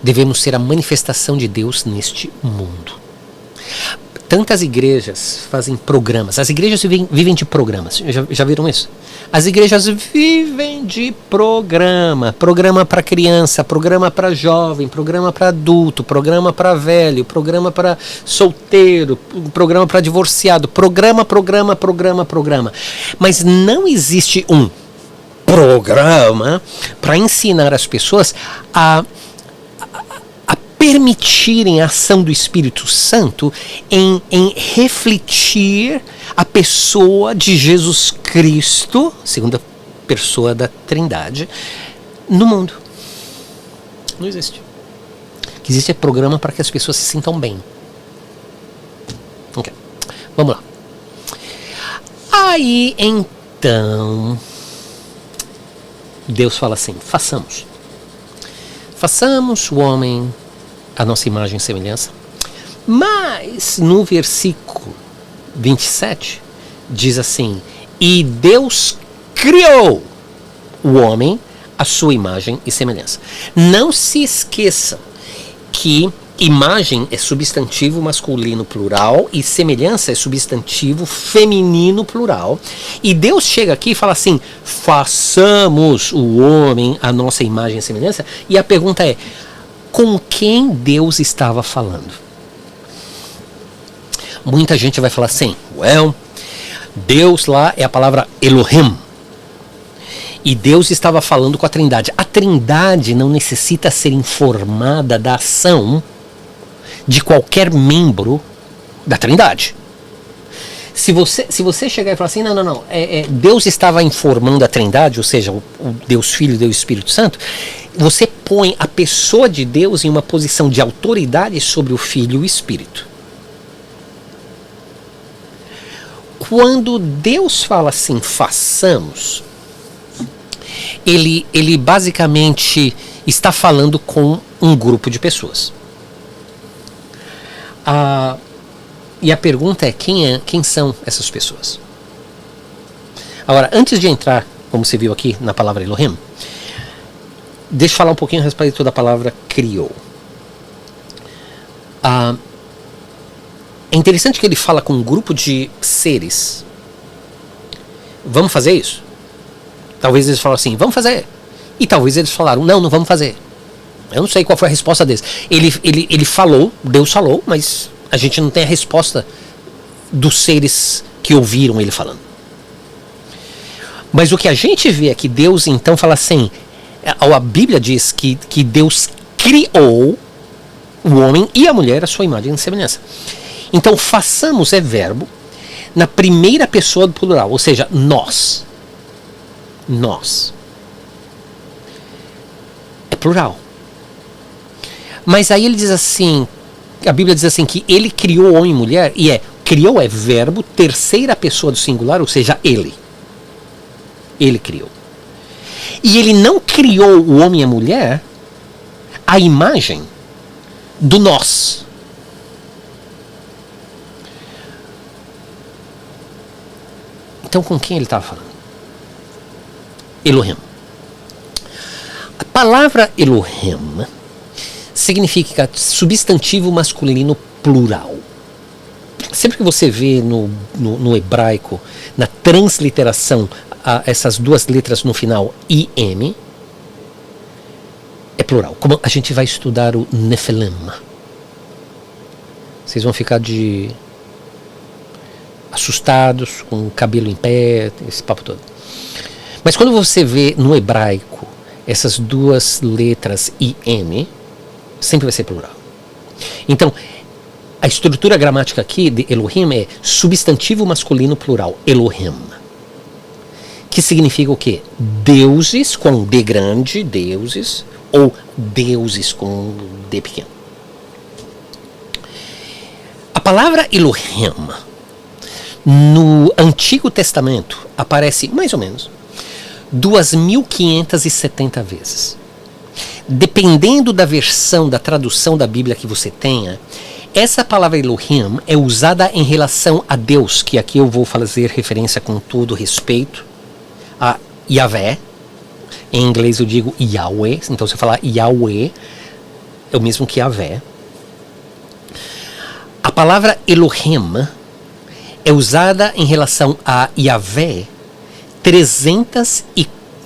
Devemos ser a manifestação de Deus neste mundo. Tantas igrejas fazem programas. As igrejas vivem de programas. Já viram isso? As igrejas vivem de programa. Programa para criança, programa para jovem, programa para adulto, programa para velho, programa para solteiro, programa para divorciado. Programa. Mas não existe um programa para ensinar as pessoas a permitirem a ação do Espírito Santo em refletir a pessoa de Jesus Cristo, segunda pessoa da Trindade, no mundo. Não existe. O que existe é programa para que as pessoas se sintam bem. Ok, vamos lá. Aí então Deus fala assim: façamos o homem a nossa imagem e semelhança. Mas no versículo 27 diz assim: E Deus criou o homem à sua imagem e semelhança. Não se esqueçam que imagem é substantivo masculino plural e semelhança é substantivo feminino plural. E Deus chega aqui e fala assim: façamos o homem à nossa imagem e semelhança. E a pergunta é: com quem Deus estava falando? Muita gente vai falar assim: Deus lá é a palavra Elohim. E Deus estava falando com a Trindade. A Trindade não necessita ser informada da ação de qualquer membro da Trindade. Se você chegar e falar assim, não, Deus estava informando a Trindade, ou seja, o Deus Filho e Deus Espírito Santo, você põe a pessoa de Deus em uma posição de autoridade sobre o Filho e o Espírito. Quando Deus fala assim, façamos, ele basicamente está falando com um grupo de pessoas. E a pergunta é, quem são essas pessoas? Agora, antes de entrar, como você viu aqui na palavra Elohim, deixa eu falar um pouquinho a respeito da palavra criou. É interessante que ele fala com um grupo de seres. Vamos fazer isso? Talvez eles falaram assim, vamos fazer. E talvez eles falaram, não vamos fazer. Eu não sei qual foi a resposta deles. Ele falou, Deus falou, mas a gente não tem a resposta dos seres que ouviram ele falando. Mas o que a gente vê é que Deus então fala assim, a Bíblia diz que Deus criou o homem e a mulher à sua imagem e semelhança. Então façamos é verbo na primeira pessoa do plural, ou seja, nós. Nós. É plural. Mas aí ele diz assim, a Bíblia diz assim que ele criou homem e mulher, e criou é verbo, terceira pessoa do singular, ou seja, ele. Ele criou. E ele não criou o homem e a mulher à imagem do nós. Então com quem ele estava falando? Elohim. A palavra Elohim significa substantivo masculino plural. Sempre que você vê no hebraico, na transliteração, essas duas letras no final, IM, é plural. Como a gente vai estudar o Nephilim. Vocês vão ficar assustados, com o cabelo em pé, esse papo todo. Mas quando você vê no hebraico essas duas letras IM, sempre vai ser plural. Então, a estrutura gramática aqui de Elohim é substantivo masculino plural, Elohim. Que significa o quê? Deuses com D grande, deuses, ou deuses com D pequeno. A palavra Elohim no Antigo Testamento aparece mais ou menos 2.570 vezes. Dependendo da versão, da tradução da Bíblia que você tenha, essa palavra Elohim é usada em relação a Deus, que aqui eu vou fazer referência com todo respeito a Yahvé. Em inglês eu digo Yahweh, então se eu falar Yahweh, é o mesmo que Yahvé. A palavra Elohim é usada em relação a Yahvé 300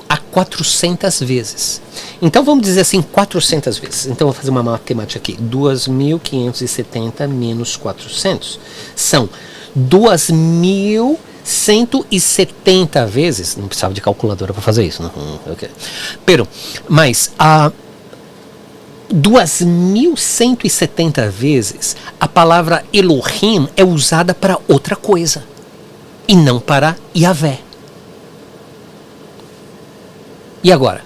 a 400 vezes. Então vamos dizer assim, 400 vezes. Então vou fazer uma matemática aqui. 2.570 menos 400 são 2.170 vezes. Não precisava de calculadora para fazer isso. Não? Okay. Mas 2.170 vezes a palavra Elohim é usada para outra coisa e não para Yahvé. E agora?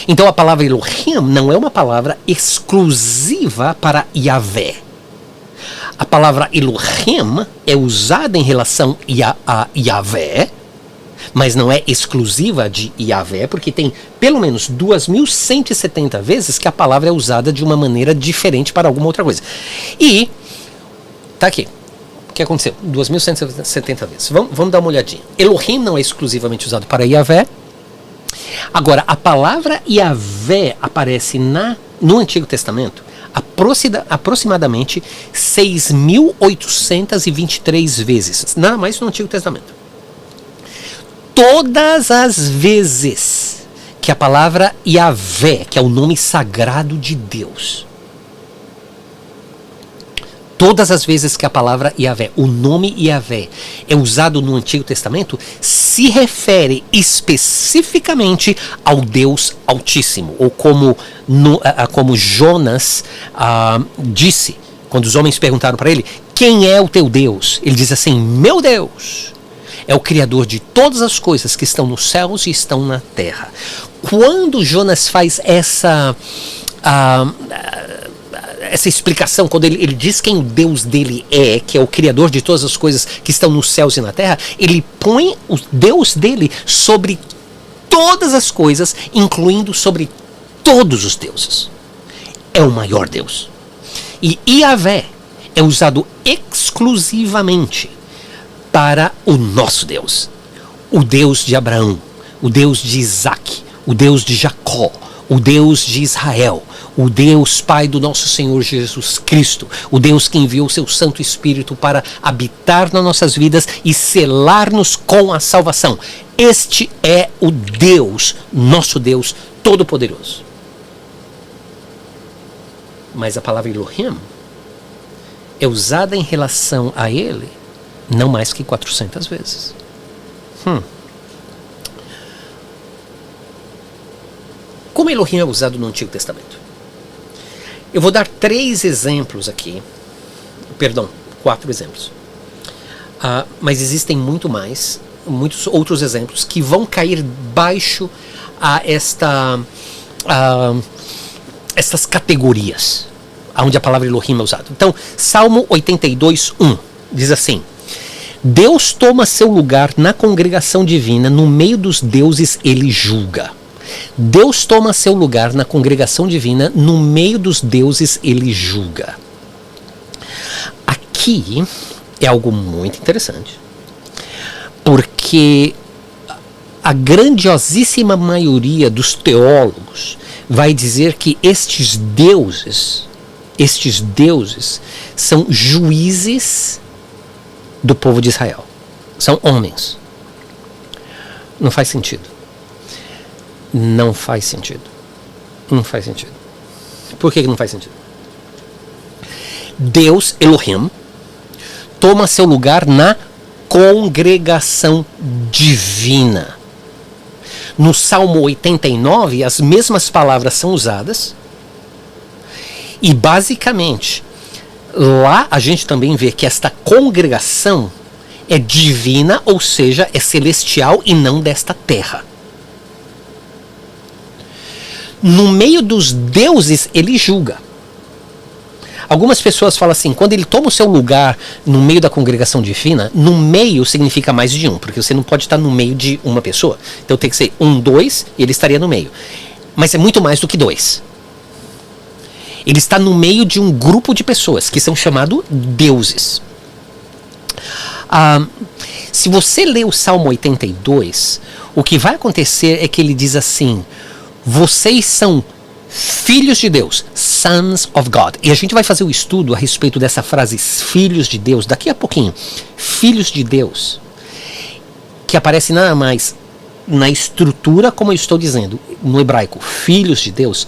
Então a palavra Elohim não é uma palavra exclusiva para Yahvé. A palavra Elohim é usada em relação a Yahvé, mas não é exclusiva de Yahvé, porque tem pelo menos 2.170 vezes que a palavra é usada de uma maneira diferente para alguma outra coisa. E, tá aqui, o que aconteceu? 2.170 vezes. Vamos dar uma olhadinha. Elohim não é exclusivamente usado para Yahvé. Agora, a palavra Yahvé aparece no Antigo Testamento aproximadamente 6.823 vezes. Nada mais no Antigo Testamento. Todas as vezes que a palavra Yahvé, que é o nome sagrado de Deus, todas as vezes que a palavra Yahvé, o nome Yahvé, é usado no Antigo Testamento, se refere especificamente ao Deus Altíssimo, ou como Jonas disse, quando os homens perguntaram para ele, quem é o teu Deus? Ele diz assim, meu Deus é o Criador de todas as coisas que estão nos céus e estão na terra. Quando Jonas faz essa explicação, quando ele diz quem o Deus dele é, que é o Criador de todas as coisas que estão nos céus e na terra, ele põe o Deus dele sobre todas as coisas, incluindo sobre todos os deuses. É o maior Deus. E Yahvé é usado exclusivamente para o nosso Deus. O Deus de Abraão, o Deus de Isaac, o Deus de Jacó, o Deus de Israel, o Deus Pai do nosso Senhor Jesus Cristo, o Deus que enviou seu Santo Espírito para habitar nas nossas vidas e selar-nos com a salvação. Este é o Deus, nosso Deus Todo-Poderoso. Mas a palavra Elohim é usada em relação a ele não mais que 400 vezes. Como Elohim é usado no Antigo Testamento? Eu vou dar 3 exemplos aqui. Perdão, 4 exemplos. Mas existem muitos outros exemplos que vão cair baixo a estas categorias, onde a palavra Elohim é usada. Então, Salmo 82:1 diz assim: Deus toma seu lugar na congregação divina, no meio dos deuses ele julga. Deus toma seu lugar na congregação divina, no meio dos deuses ele julga. Aqui é algo muito interessante, porque a grandiosíssima maioria dos teólogos vai dizer que estes deuses são juízes do povo de Israel. São homens. Não faz sentido. Não faz sentido. Não faz sentido. Por que não faz sentido? Deus, Elohim, toma seu lugar na congregação divina. No Salmo 89, as mesmas palavras são usadas. E basicamente, lá a gente também vê que esta congregação é divina, ou seja, é celestial e não desta terra. No meio dos deuses, ele julga. Algumas pessoas falam assim, quando ele toma o seu lugar no meio da congregação divina, no meio significa mais de um, porque você não pode estar no meio de uma pessoa. Então tem que ser 1, 2, e ele estaria no meio. Mas é muito mais do que 2. Ele está no meio de um grupo de pessoas que são chamados deuses. Se você ler o Salmo 82, o que vai acontecer é que ele diz assim: vocês são filhos de Deus, sons of God. E a gente vai fazer um estudo a respeito dessa frase, filhos de Deus, daqui a pouquinho. Filhos de Deus, que aparece nada mais na estrutura, como eu estou dizendo, no hebraico, filhos de Deus,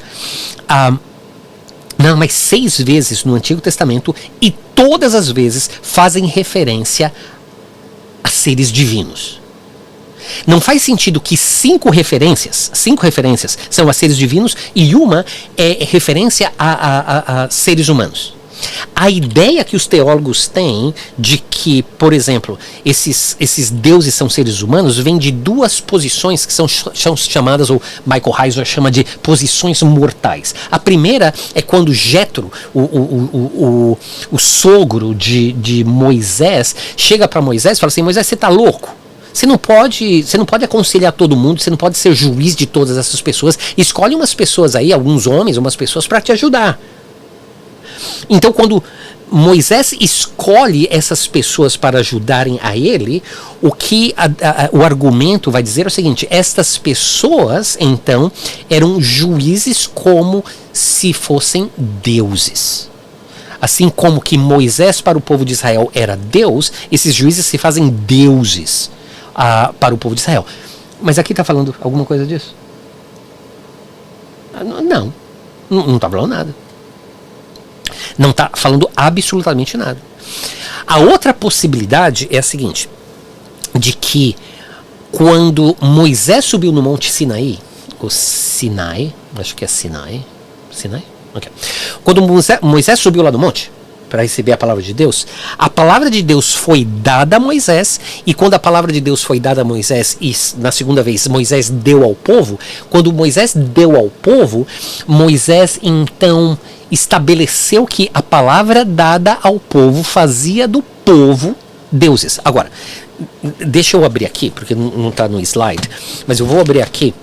não, mas 6 vezes no Antigo Testamento, e todas as vezes fazem referência a seres divinos. Não faz sentido que 5 referências são a seres divinos e uma é referência a seres humanos. A ideia que os teólogos têm de que, por exemplo, esses deuses são seres humanos vem de 2 posições que são chamadas, ou Michael Heiser chama de posições mortais. A primeira é quando Jétro, o sogro de Moisés, chega para Moisés e fala assim: Moisés, você está louco? Você não pode aconselhar todo mundo, você não pode ser juiz de todas essas pessoas. Escolhe umas pessoas aí, alguns homens, umas pessoas para te ajudar. Então, quando Moisés escolhe essas pessoas para ajudarem a ele. O que o argumento vai dizer é o seguinte: estas pessoas, então, eram juízes como se fossem deuses. Assim como que Moisés para o povo de Israel era Deus, esses juízes se fazem deuses para o povo de Israel. Mas aqui está falando alguma coisa disso? Não está falando nada. Não está falando absolutamente nada. A outra possibilidade é a seguinte: de que quando Moisés subiu no Monte Sinaí, ou Sinai, acho que é Sinai, okay. Quando Moisés subiu lá no monte para receber a palavra de Deus foi dada a Moisés, e quando a palavra de Deus foi dada a Moisés, e na segunda vez Moisés deu ao povo, quando Moisés deu ao povo, Moisés então estabeleceu que a palavra dada ao povo fazia do povo deuses. Agora, deixa eu abrir aqui, porque não está no slide, mas eu vou abrir aqui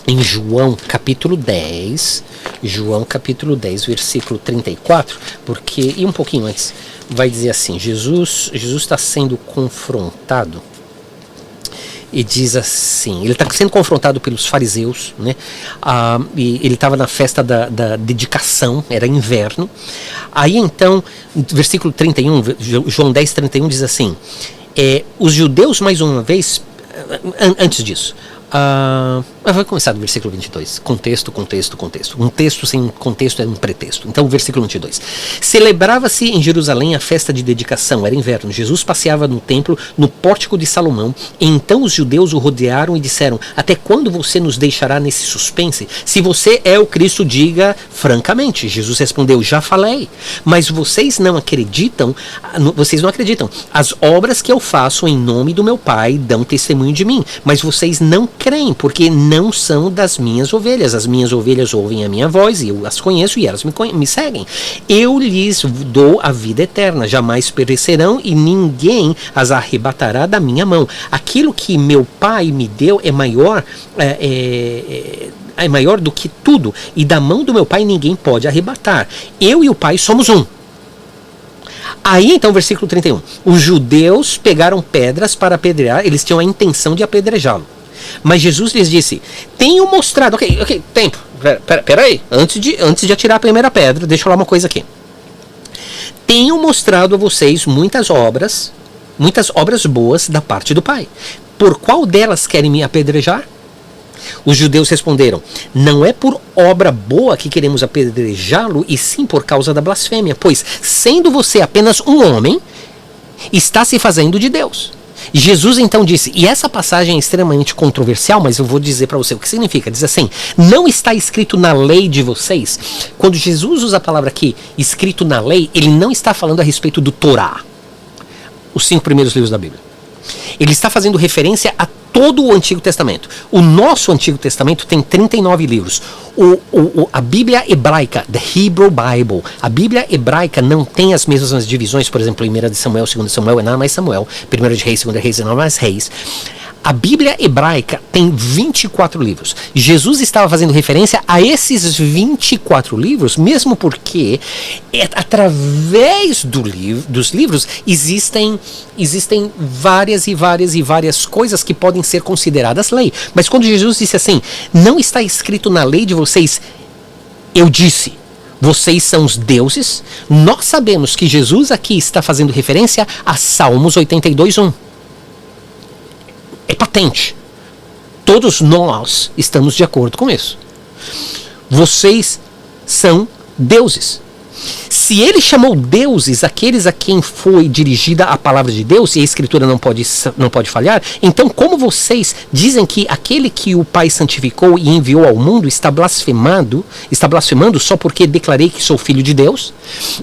em João capítulo 10, versículo 34, porque, e um pouquinho antes, vai dizer assim: Jesus está sendo confrontado, e diz assim, ele está sendo confrontado pelos fariseus, né? E ele estava na festa da dedicação, era inverno. Aí então, versículo 31, João 10, 31 diz assim: os judeus, mais uma vez, antes disso, vai começar do versículo 22. Contexto. Um texto sem contexto é um pretexto. Então, versículo 22. Celebrava-se em Jerusalém a festa de dedicação. Era inverno. Jesus passeava no templo, no pórtico de Salomão. E então os judeus o rodearam e disseram: até quando você nos deixará nesse suspense? Se você é o Cristo, diga francamente. Jesus respondeu: já falei. Mas vocês não acreditam. As obras que eu faço em nome do meu Pai dão testemunho de mim. Mas vocês não creem, porque não são das minhas ovelhas. As minhas ovelhas ouvem a minha voz, e eu as conheço, e elas me seguem. Eu lhes dou a vida eterna, jamais perecerão, e ninguém as arrebatará da minha mão. Aquilo que meu Pai me deu é maior do que tudo, e da mão do meu Pai ninguém pode arrebatar. Eu e o Pai somos um. Aí então, versículo 31, os judeus pegaram pedras para apedrejar, eles tinham a intenção de apedrejá-lo. Mas Jesus lhes disse: tenho mostrado, ok, tempo, peraí, antes de atirar a primeira pedra, deixa eu falar uma coisa aqui. Tenho mostrado a vocês muitas obras boas da parte do Pai. Por qual delas querem me apedrejar? Os judeus responderam: não é por obra boa que queremos apedrejá-lo, e sim por causa da blasfêmia, pois, sendo você apenas um homem, está se fazendo de Deus. Jesus então disse, e essa passagem é extremamente controversial, mas eu vou dizer para você o que significa. Diz assim: não está escrito na lei de vocês. Quando Jesus usa a palavra aqui, escrito na lei, ele não está falando a respeito do Torá, os 5 primeiros livros da Bíblia. Ele está fazendo referência a todo o Antigo Testamento. O nosso Antigo Testamento tem 39 livros. A Bíblia hebraica, the Hebrew Bible, a Bíblia hebraica não tem as mesmas divisões, por exemplo, 1 de Samuel, 2 Samuel é nada mais Samuel, 1 de Reis, 2 de Reis é nada mais Reis. A Bíblia hebraica tem 24 livros. Jesus estava fazendo referência a esses 24 livros, mesmo porque através dos livros existem várias coisas que podem ser consideradas lei. Mas quando Jesus disse assim: não está escrito na lei de vocês, eu disse, vocês são os deuses, nós sabemos que Jesus aqui está fazendo referência a Salmos 82:1. É patente. Todos nós estamos de acordo com isso. Vocês são deuses. Se ele chamou deuses aqueles a quem foi dirigida a palavra de Deus, e a Escritura não pode falhar, então como vocês dizem que aquele que o Pai santificou e enviou ao mundo está blasfemando só porque declarei que sou filho de Deus?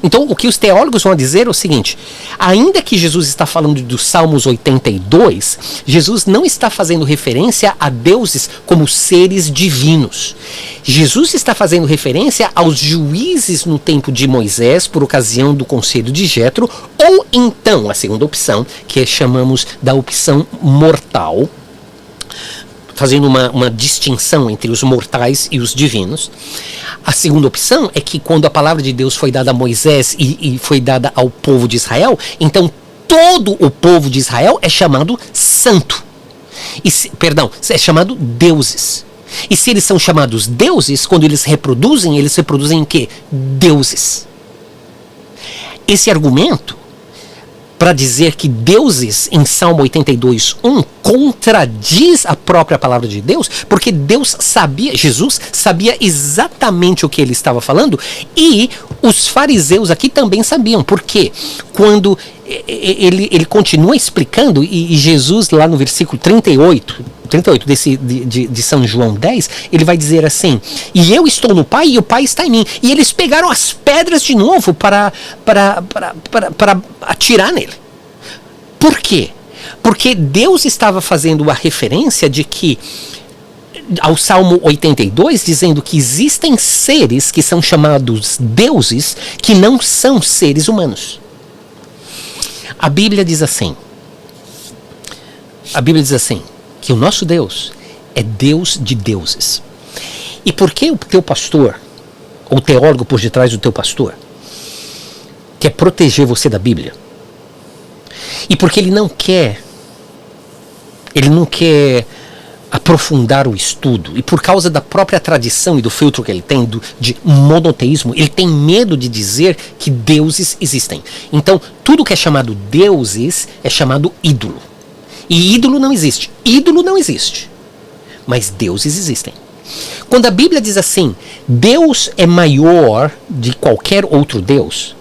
Então o que os teólogos vão dizer é o seguinte: ainda que Jesus está falando dos Salmos 82, Jesus não está fazendo referência a deuses como seres divinos. Jesus está fazendo referência aos juízes no tempo de Moisés, por ocasião do conselho de Jetro, ou então a segunda opção, que chamamos da opção mortal, fazendo uma distinção entre os mortais e os divinos. A segunda opção é que quando a palavra de Deus foi dada a Moisés e foi dada ao povo de Israel, então todo o povo de Israel é chamado santo. É chamado deuses. E se eles são chamados deuses, quando eles reproduzem o quê? Deuses. Esse argumento para dizer que deuses em Salmo 82:1 contradiz a própria palavra de Deus, porque Jesus sabia exatamente o que ele estava falando, e os fariseus aqui também sabiam, porque quando ele continua explicando, e Jesus lá no versículo 38 de São João 10, ele vai dizer assim: e eu estou no Pai e o Pai está em mim. E eles pegaram as pedras de novo para atirar nele. Por quê? Porque Deus estava fazendo a referência de que ao Salmo 82, dizendo que existem seres que são chamados deuses, que não são seres humanos. A Bíblia diz assim, que o nosso Deus é Deus de deuses. E por que o teu pastor, ou o teólogo por detrás do teu pastor, quer proteger você da Bíblia? E porque ele não quer aprofundar o estudo, e por causa da própria tradição e do filtro que ele tem de monoteísmo, ele tem medo de dizer que deuses existem. Então, tudo que é chamado deuses é chamado ídolo. E ídolo não existe. Ídolo não existe. Mas deuses existem. Quando a Bíblia diz assim, Deus é maior de qualquer outro Deus,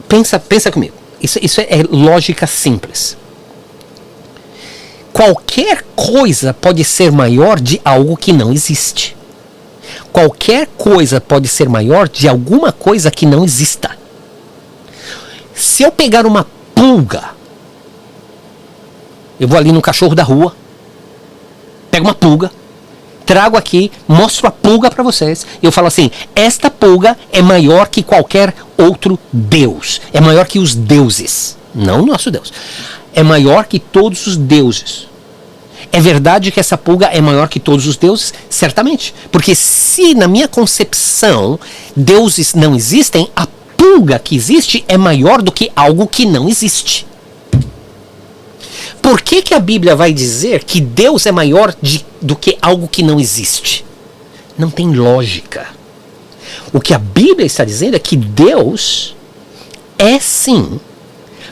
pensa comigo. Isso é lógica simples. Qualquer coisa pode ser maior de algo que não existe. Qualquer coisa pode ser maior de alguma coisa que não exista. Se eu pegar uma pulga, eu vou ali no cachorro da rua, pego uma pulga, trago aqui, mostro a pulga para vocês, e eu falo assim, esta pulga é maior que qualquer outro Deus. É maior que os deuses. Não o nosso Deus. É maior que todos os deuses. É verdade que essa pulga é maior que todos os deuses? Certamente. Porque se na minha concepção deuses não existem, a pulga que existe é maior do que algo que não existe. Por que a Bíblia vai dizer que Deus é maior do que algo que não existe? Não tem lógica. O que a Bíblia está dizendo é que Deus é sim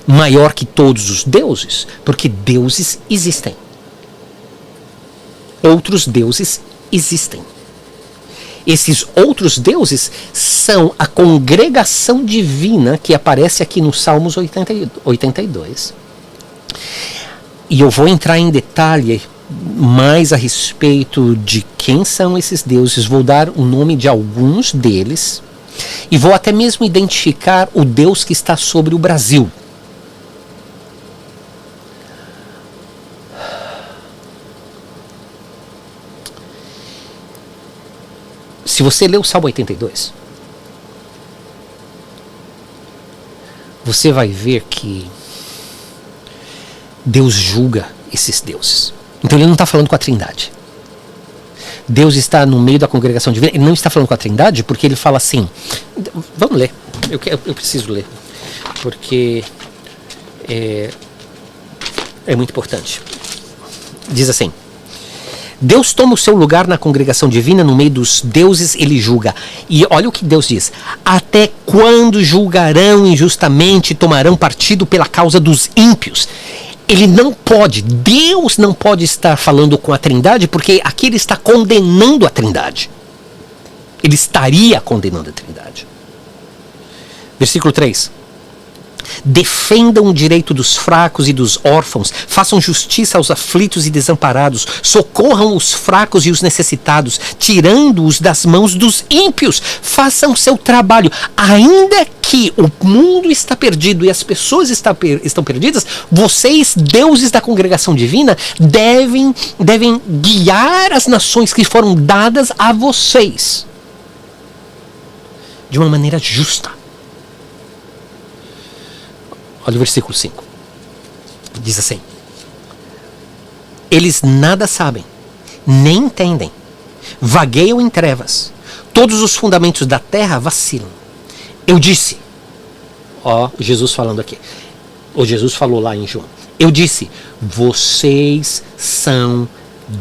maior que todos os deuses, porque deuses existem. Outros deuses existem. Esses outros deuses são a congregação divina que aparece aqui no Salmos 82. E eu vou entrar em detalhe mais a respeito de quem são esses deuses. Vou dar o nome de alguns deles. E vou até mesmo identificar o Deus que está sobre o Brasil. Se você ler o Salmo 82, você vai ver que Deus julga esses deuses. Então ele não está falando com a Trindade. Deus está no meio da congregação divina. Ele não está falando com a Trindade porque ele fala assim. Vamos ler. Eu preciso ler. Porque é muito importante. Diz assim: Deus toma o seu lugar na congregação divina, no meio dos deuses ele julga. E olha o que Deus diz: até quando julgarão injustamente e tomarão partido pela causa dos ímpios? Deus não pode estar falando com a Trindade, porque aqui ele está condenando a Trindade. Ele estaria condenando a Trindade. Versículo 3. Defendam o direito dos fracos e dos órfãos, façam justiça aos aflitos e desamparados, socorram os fracos e os necessitados, tirando-os das mãos dos ímpios, façam seu trabalho. Ainda que o mundo está perdido e as pessoas estão perdidas, vocês, deuses da congregação divina, devem guiar as nações que foram dadas a vocês de uma maneira justa. Olha o versículo 5. Diz assim: Eles nada sabem, nem entendem. Vagueiam em trevas. Todos os fundamentos da terra vacilam. Eu disse, Jesus falando aqui. Ou Jesus falou lá em João. Eu disse, vocês são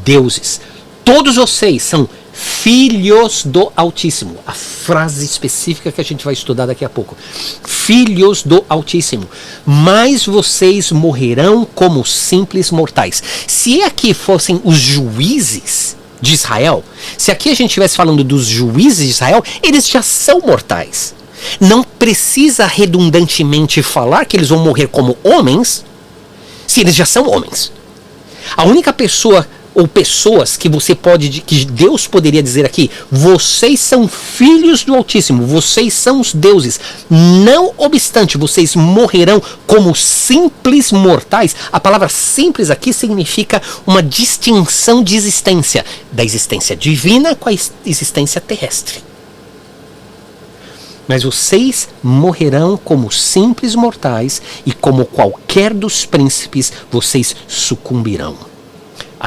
deuses. Todos vocês são filhos do Altíssimo. A frase específica que a gente vai estudar daqui a pouco. Filhos do Altíssimo. Mas vocês morrerão como simples mortais. Se aqui fossem os juízes de Israel, se aqui a gente estivesse falando dos juízes de Israel, eles já são mortais. Não precisa redundantemente falar que eles vão morrer como homens, se eles já são homens. A única pessoa ou pessoas que que Deus poderia dizer aqui, vocês são filhos do Altíssimo, vocês são os deuses, não obstante vocês morrerão como simples mortais. A palavra simples aqui significa uma distinção de existência, da existência divina com a existência terrestre. Mas vocês morrerão como simples mortais e como qualquer dos príncipes vocês sucumbirão.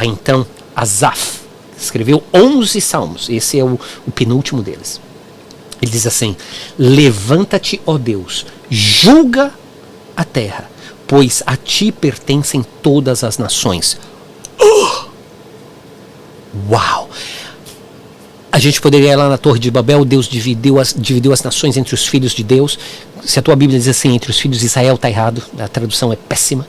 Então Asaf escreveu 11 salmos, esse é o penúltimo deles. Ele diz assim, levanta-te, ó Deus, julga a terra, pois a ti pertencem todas as nações. Uau! A gente poderia ir lá na Torre de Babel, Deus dividiu as nações entre os filhos de Deus. Se a tua Bíblia diz assim, entre os filhos de Israel, está errado, a tradução é péssima.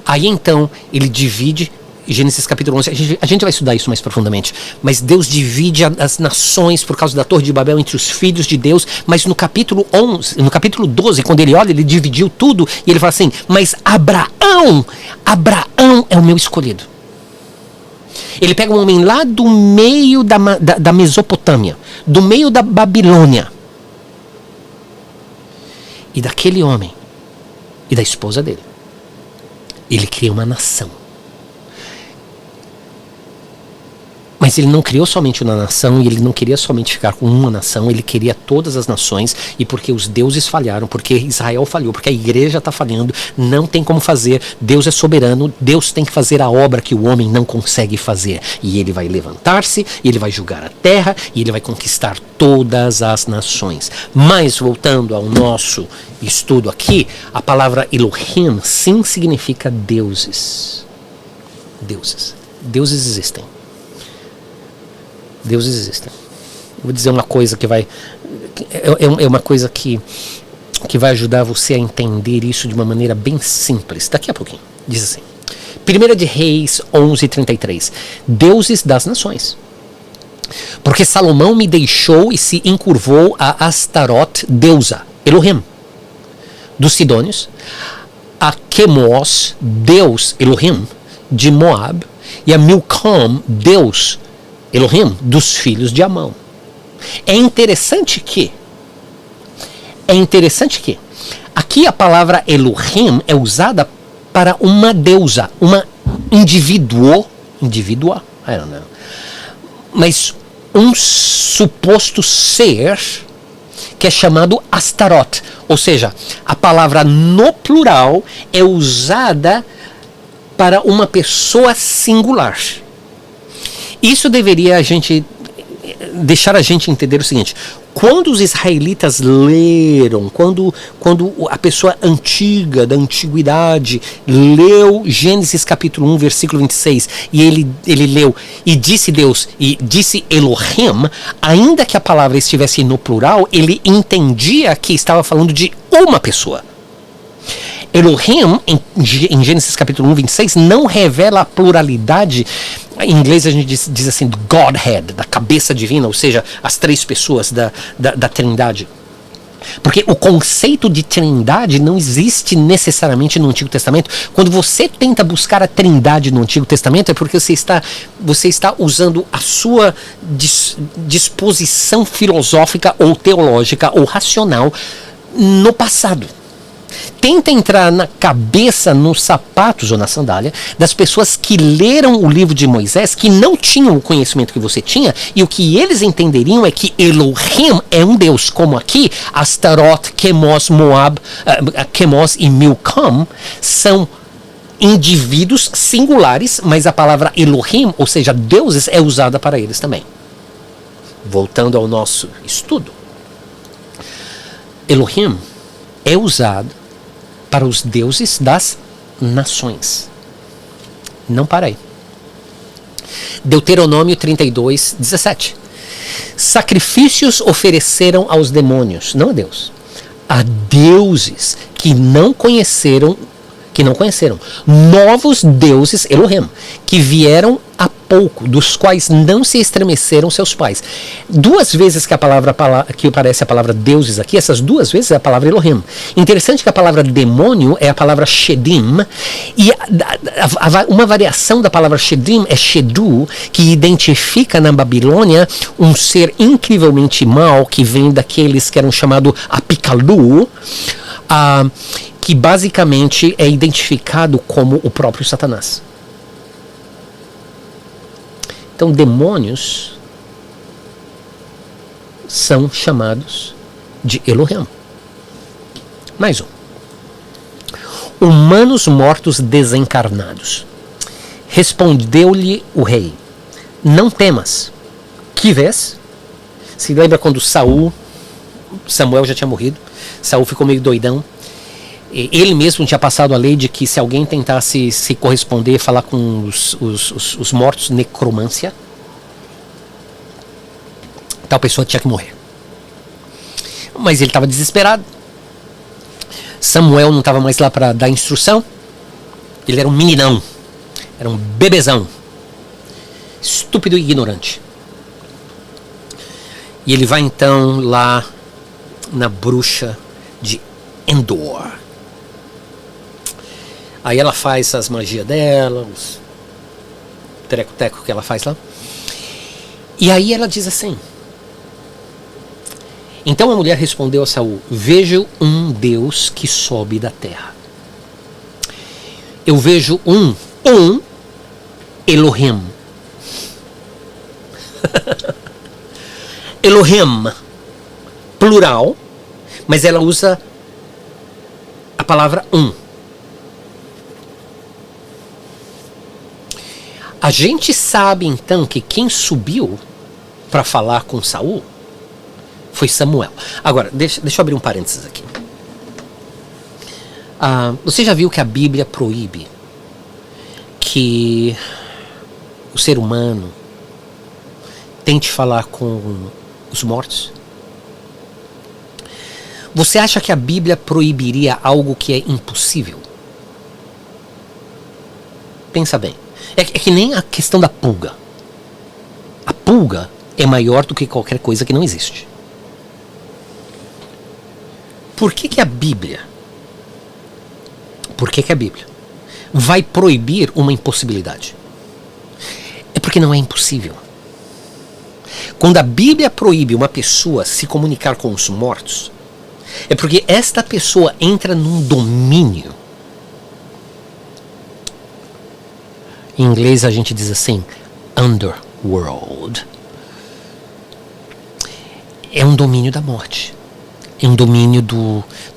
Aí então, ele divide, Gênesis capítulo 11, a gente vai estudar isso mais profundamente, mas Deus divide as nações por causa da Torre de Babel entre os filhos de Deus, mas no capítulo 12, quando ele olha, ele dividiu tudo, e ele fala assim, mas Abraão é o meu escolhido. Ele pega um homem lá do meio da Mesopotâmia, do meio da Babilônia. E daquele homem e da esposa dele, ele cria uma nação. Mas ele não criou somente uma nação, e ele não queria somente ficar com uma nação, ele queria todas as nações, e porque os deuses falharam, porque Israel falhou, porque a igreja está falhando, não tem como fazer, Deus é soberano, Deus tem que fazer a obra que o homem não consegue fazer, e ele vai levantar-se, e ele vai julgar a terra, e ele vai conquistar todas as nações. Mas voltando ao nosso estudo aqui, a palavra Elohim sim significa deuses. Deuses. Deuses existem. Deuses existem. Vou dizer uma coisa que vai... É uma coisa que vai ajudar você a entender isso de uma maneira bem simples. Daqui a pouquinho. Diz assim. 1 de Reis 11:33. Deuses das nações. Porque Salomão me deixou e se encurvou a Astarote, deusa, Elohim, dos Sidônios, a Quemos, deus Elohim, de Moab, e a Milcom, deus Elohim, dos filhos de Amão. É interessante que aqui a palavra Elohim é usada para uma deusa, uma indivídua, I don't know, mas um suposto ser que é chamado Astaroth, ou seja, a palavra no plural é usada para uma pessoa singular. Isso deveria deixar a gente entender o seguinte: quando os israelitas leram, quando a pessoa antiga, da antiguidade, leu Gênesis capítulo 1, versículo 26, e ele leu, e disse Deus, e disse Elohim, ainda que a palavra estivesse no plural, ele entendia que estava falando de uma pessoa. Elohim, em Gênesis capítulo 1, 26, não revela a pluralidade. Em inglês a gente diz assim, Godhead, da cabeça divina, ou seja, as três pessoas da Trindade. Porque o conceito de Trindade não existe necessariamente no Antigo Testamento. Quando você tenta buscar a Trindade no Antigo Testamento, é porque você está usando a sua disposição filosófica ou teológica ou racional no passado. Tenta entrar na cabeça, nos sapatos ou na sandália das pessoas que leram o livro de Moisés, que não tinham o conhecimento que você tinha, e o que eles entenderiam é que Elohim é um Deus, como aqui Astaroth, Quemos, Moab, Quemos e Milcom são indivíduos singulares, mas a palavra Elohim, ou seja, deuses, é usada para eles também. Voltando ao nosso estudo. Elohim é usado para os deuses das nações. Não parei. Deuteronômio 32, 17. Sacrifícios ofereceram aos demônios, não a Deus, a deuses que não conheceram, novos deuses Elohim, que vieram há pouco, dos quais não se estremeceram seus pais. Duas vezes que que aparece a palavra deuses aqui, essas duas vezes é a palavra Elohim. Interessante que a palavra demônio é a palavra Shedim, e uma variação da palavra Shedim é Shedu, que identifica na Babilônia um ser incrivelmente mau, que vem daqueles que eram chamados Apikalu, que basicamente é identificado como o próprio Satanás. Então, demônios são chamados de Elohim. Mais um. Humanos mortos desencarnados. Respondeu-lhe o rei: não temas. Que vês? Se lembra quando Samuel já tinha morrido, Saul ficou meio doidão. Ele mesmo tinha passado a lei de que se alguém tentasse se corresponder, falar com os mortos, necromância, tal pessoa tinha que morrer. Mas ele estava desesperado. Samuel não estava mais lá para dar instrução. Ele era um meninão, era um bebezão, estúpido e ignorante. E ele vai então lá na bruxa de Endor. Aí ela faz as magias dela, os tereco-teco que ela faz lá. E aí ela diz assim: então a mulher respondeu a Saul: vejo um Deus que sobe da terra. Eu vejo um Elohim. Elohim, plural, mas ela usa a palavra A gente sabe então que quem subiu para falar com Saul foi Samuel. Agora, deixa eu abrir um parênteses aqui. Você já viu que a Bíblia proíbe que o ser humano tente falar com os mortos? Você acha que a Bíblia proibiria algo que é impossível? Pensa bem. É que nem a questão da pulga. A pulga é maior do que qualquer coisa que não existe. Por que a Bíblia vai proibir uma impossibilidade? É porque não é impossível. Quando a Bíblia proíbe uma pessoa se comunicar com os mortos, é porque esta pessoa entra num domínio. Em inglês a gente diz assim, underworld. É um domínio da morte. É um domínio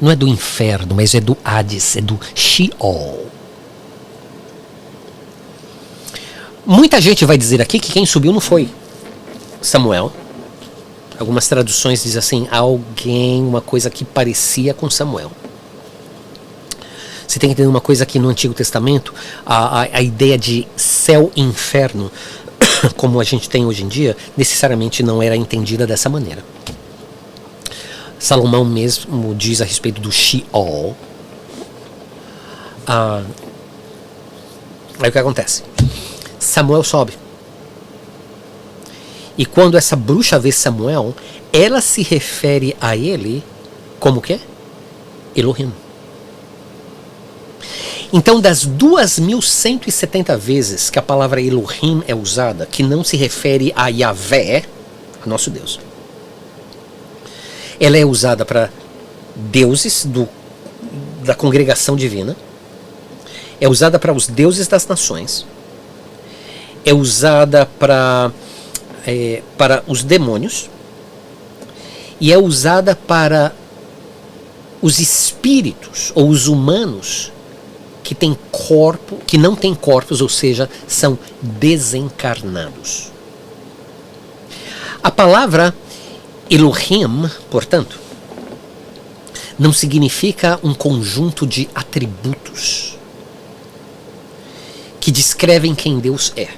não é do inferno, mas é do Hades, é do Sheol. Muita gente vai dizer aqui que quem subiu não foi Samuel. Algumas traduções dizem assim, uma coisa que parecia com Samuel. Você tem que entender uma coisa aqui no Antigo Testamento, a ideia de céu e inferno, como a gente tem hoje em dia, necessariamente não era entendida dessa maneira. Salomão mesmo diz a respeito do Sheol. Aí o que acontece? Samuel sobe. E quando essa bruxa vê Samuel, ela se refere a ele como o quê? Elohim. Então, das 2.170 vezes que a palavra Elohim é usada, que não se refere a Yahvé, a nosso Deus, ela é usada para deuses da congregação divina, é usada para os deuses das nações, é usada para os demônios, e é usada para os espíritos ou os humanos que não têm corpos, ou seja, são desencarnados. A palavra Elohim, portanto, não significa um conjunto de atributos que descrevem quem Deus é.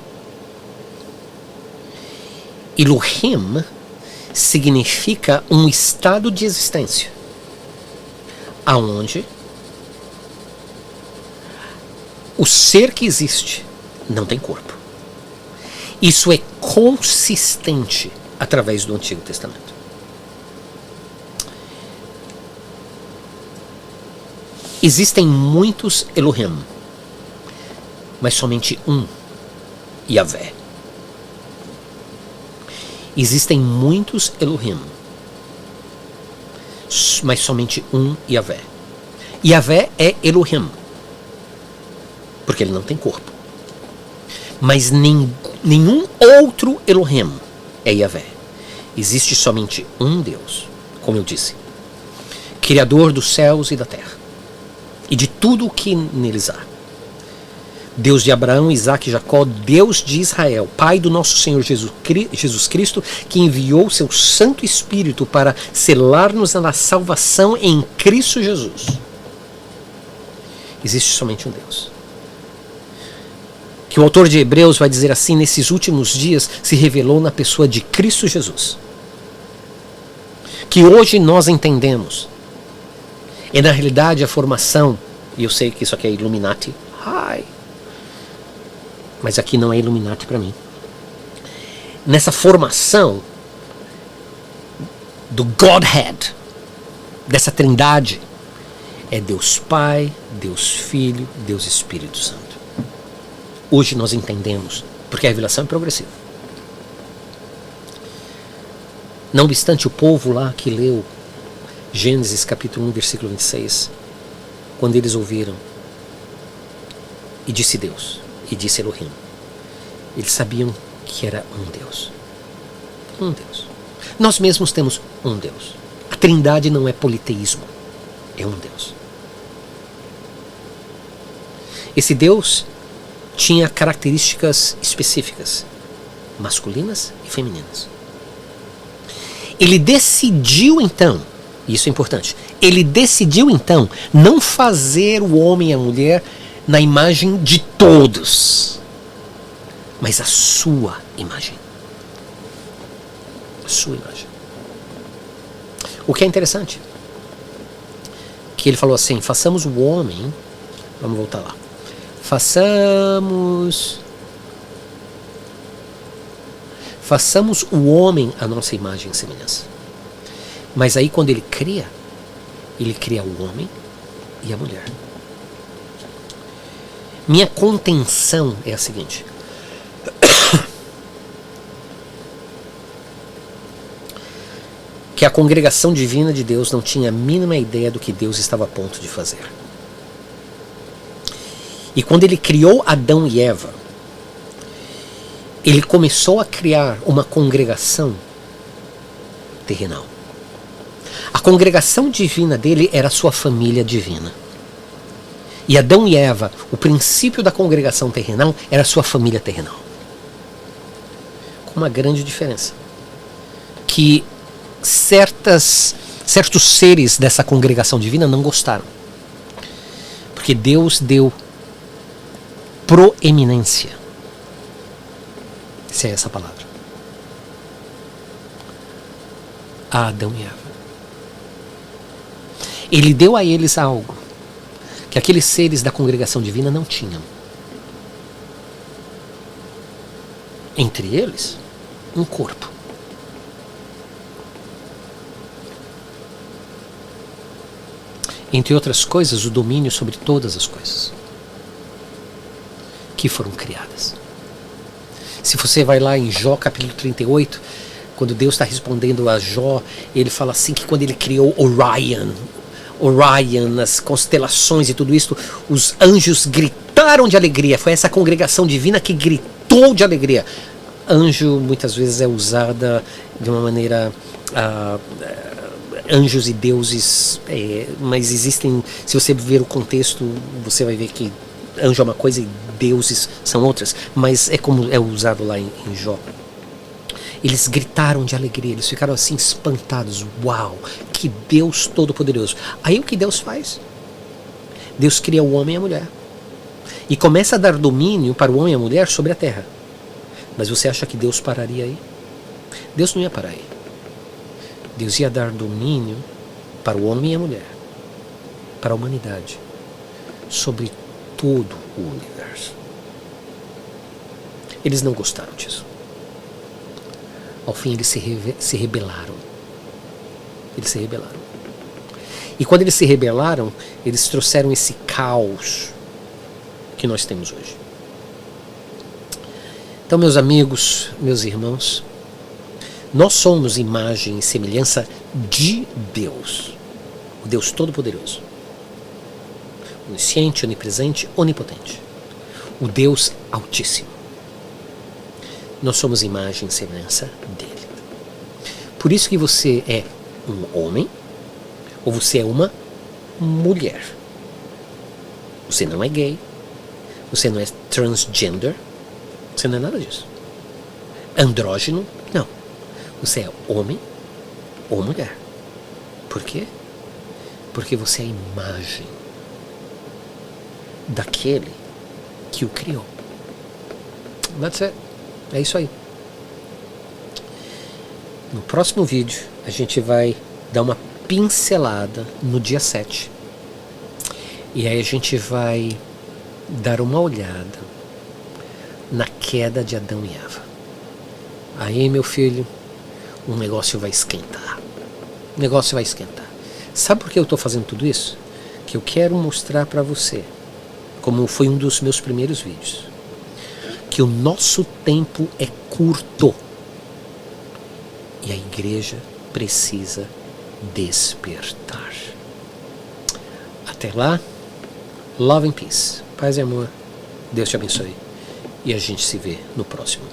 Elohim significa um estado de existência aonde o ser que existe não tem corpo. Isso é consistente através do Antigo Testamento. Existem muitos Elohim, mas somente um, Yahvé. Existem muitos Elohim, mas somente um Yahvé. Yahvé é Elohim, porque ele não tem corpo. Mas nenhum outro Elohim é Yahvé. Existe somente um Deus, como eu disse, Criador dos céus e da terra, e de tudo o que neles há. Deus de Abraão, Isaque e Jacó, Deus de Israel, Pai do nosso Senhor Jesus Cristo, que enviou seu Santo Espírito para selar-nos na salvação em Cristo Jesus. Existe somente um Deus. Que o autor de Hebreus vai dizer assim: nesses últimos dias se revelou na pessoa de Cristo Jesus. Que hoje nós entendemos. É na realidade a formação, e eu sei que isso aqui é Illuminati, mas aqui não é Illuminati para mim. Nessa formação do Godhead, dessa trindade, é Deus Pai, Deus Filho, Deus Espírito Santo. Hoje nós entendemos, porque a revelação é progressiva. Não obstante, o povo lá que leu Gênesis capítulo 1, versículo 26, quando eles ouviram, e disse Deus, e disse Elohim, eles sabiam que era um Deus. Um Deus. Nós mesmos temos um Deus. A trindade não é politeísmo, é um Deus. Esse Deus tinha características específicas, masculinas e femininas. Ele decidiu então, e isso é importante, ele decidiu então não fazer o homem e a mulher na imagem de todos, mas a sua imagem. A sua imagem. O que é interessante, que ele falou assim: façamos o homem, vamos voltar lá, façamos o homem a nossa imagem e semelhança. Mas aí quando ele cria o homem e a mulher. Minha contenção é a seguinte: que a congregação divina de Deus não tinha a mínima ideia do que Deus estava a ponto de fazer. E quando ele criou Adão e Eva, ele começou a criar uma congregação terrenal. A congregação divina dele era a sua família divina. E Adão e Eva, o princípio da congregação terrenal, era a sua família terrenal. Com uma grande diferença. Que certos seres dessa congregação divina não gostaram. Porque Deus deu proeminência, se é essa palavra, a Adão e Eva. Ele deu a eles algo que aqueles seres da congregação divina não tinham. Entre eles, um corpo. Entre outras coisas, o domínio sobre todas as coisas que foram criadas. Se você vai lá em Jó capítulo 38, quando Deus está respondendo a Jó, ele fala assim que quando ele criou Orion, as constelações e tudo isso, os anjos gritaram de alegria. Foi essa congregação divina que gritou de alegria. Anjo muitas vezes é usada de uma maneira anjos e deuses, mas existem, se você ver o contexto, você vai ver que anjo é uma coisa e deuses são outras, mas é como é usado lá em Jó. Eles gritaram de alegria, eles ficaram assim espantados. Uau, que Deus Todo-Poderoso. Aí o que Deus faz? Deus cria o homem e a mulher e começa a dar domínio para o homem e a mulher sobre a terra. Mas você acha que Deus pararia aí? Deus não ia parar aí. Deus ia dar domínio para o homem e a mulher, para a humanidade, sobre todo o universo. Eles não gostaram disso. Ao fim eles se rebelaram. Eles se rebelaram. E quando eles se rebelaram, eles trouxeram esse caos que nós temos hoje. Então, meus amigos, meus irmãos, nós somos imagem e semelhança de Deus, o Deus Todo-Poderoso, onisciente, onipresente, onipotente, o Deus Altíssimo. Nós somos imagem e semelhança dele. Por isso que você é um homem ou você é uma mulher. Você não é gay, você não é transgender, você não é nada disso. Andrógeno, não. Você é homem ou mulher. Por quê? Porque você é a imagem daquele que o criou. That's it. É isso aí. No próximo vídeo, a gente vai dar uma pincelada no dia 7. E aí a gente vai dar uma olhada na queda de Adão e Eva. Aí, meu filho, o negócio vai esquentar. O negócio vai esquentar. Sabe por que eu estou fazendo tudo isso? Que eu quero mostrar para você, como foi um dos meus primeiros vídeos, que o nosso tempo é curto e a igreja precisa despertar. Até lá, love and peace, paz e amor, Deus te abençoe e a gente se vê no próximo.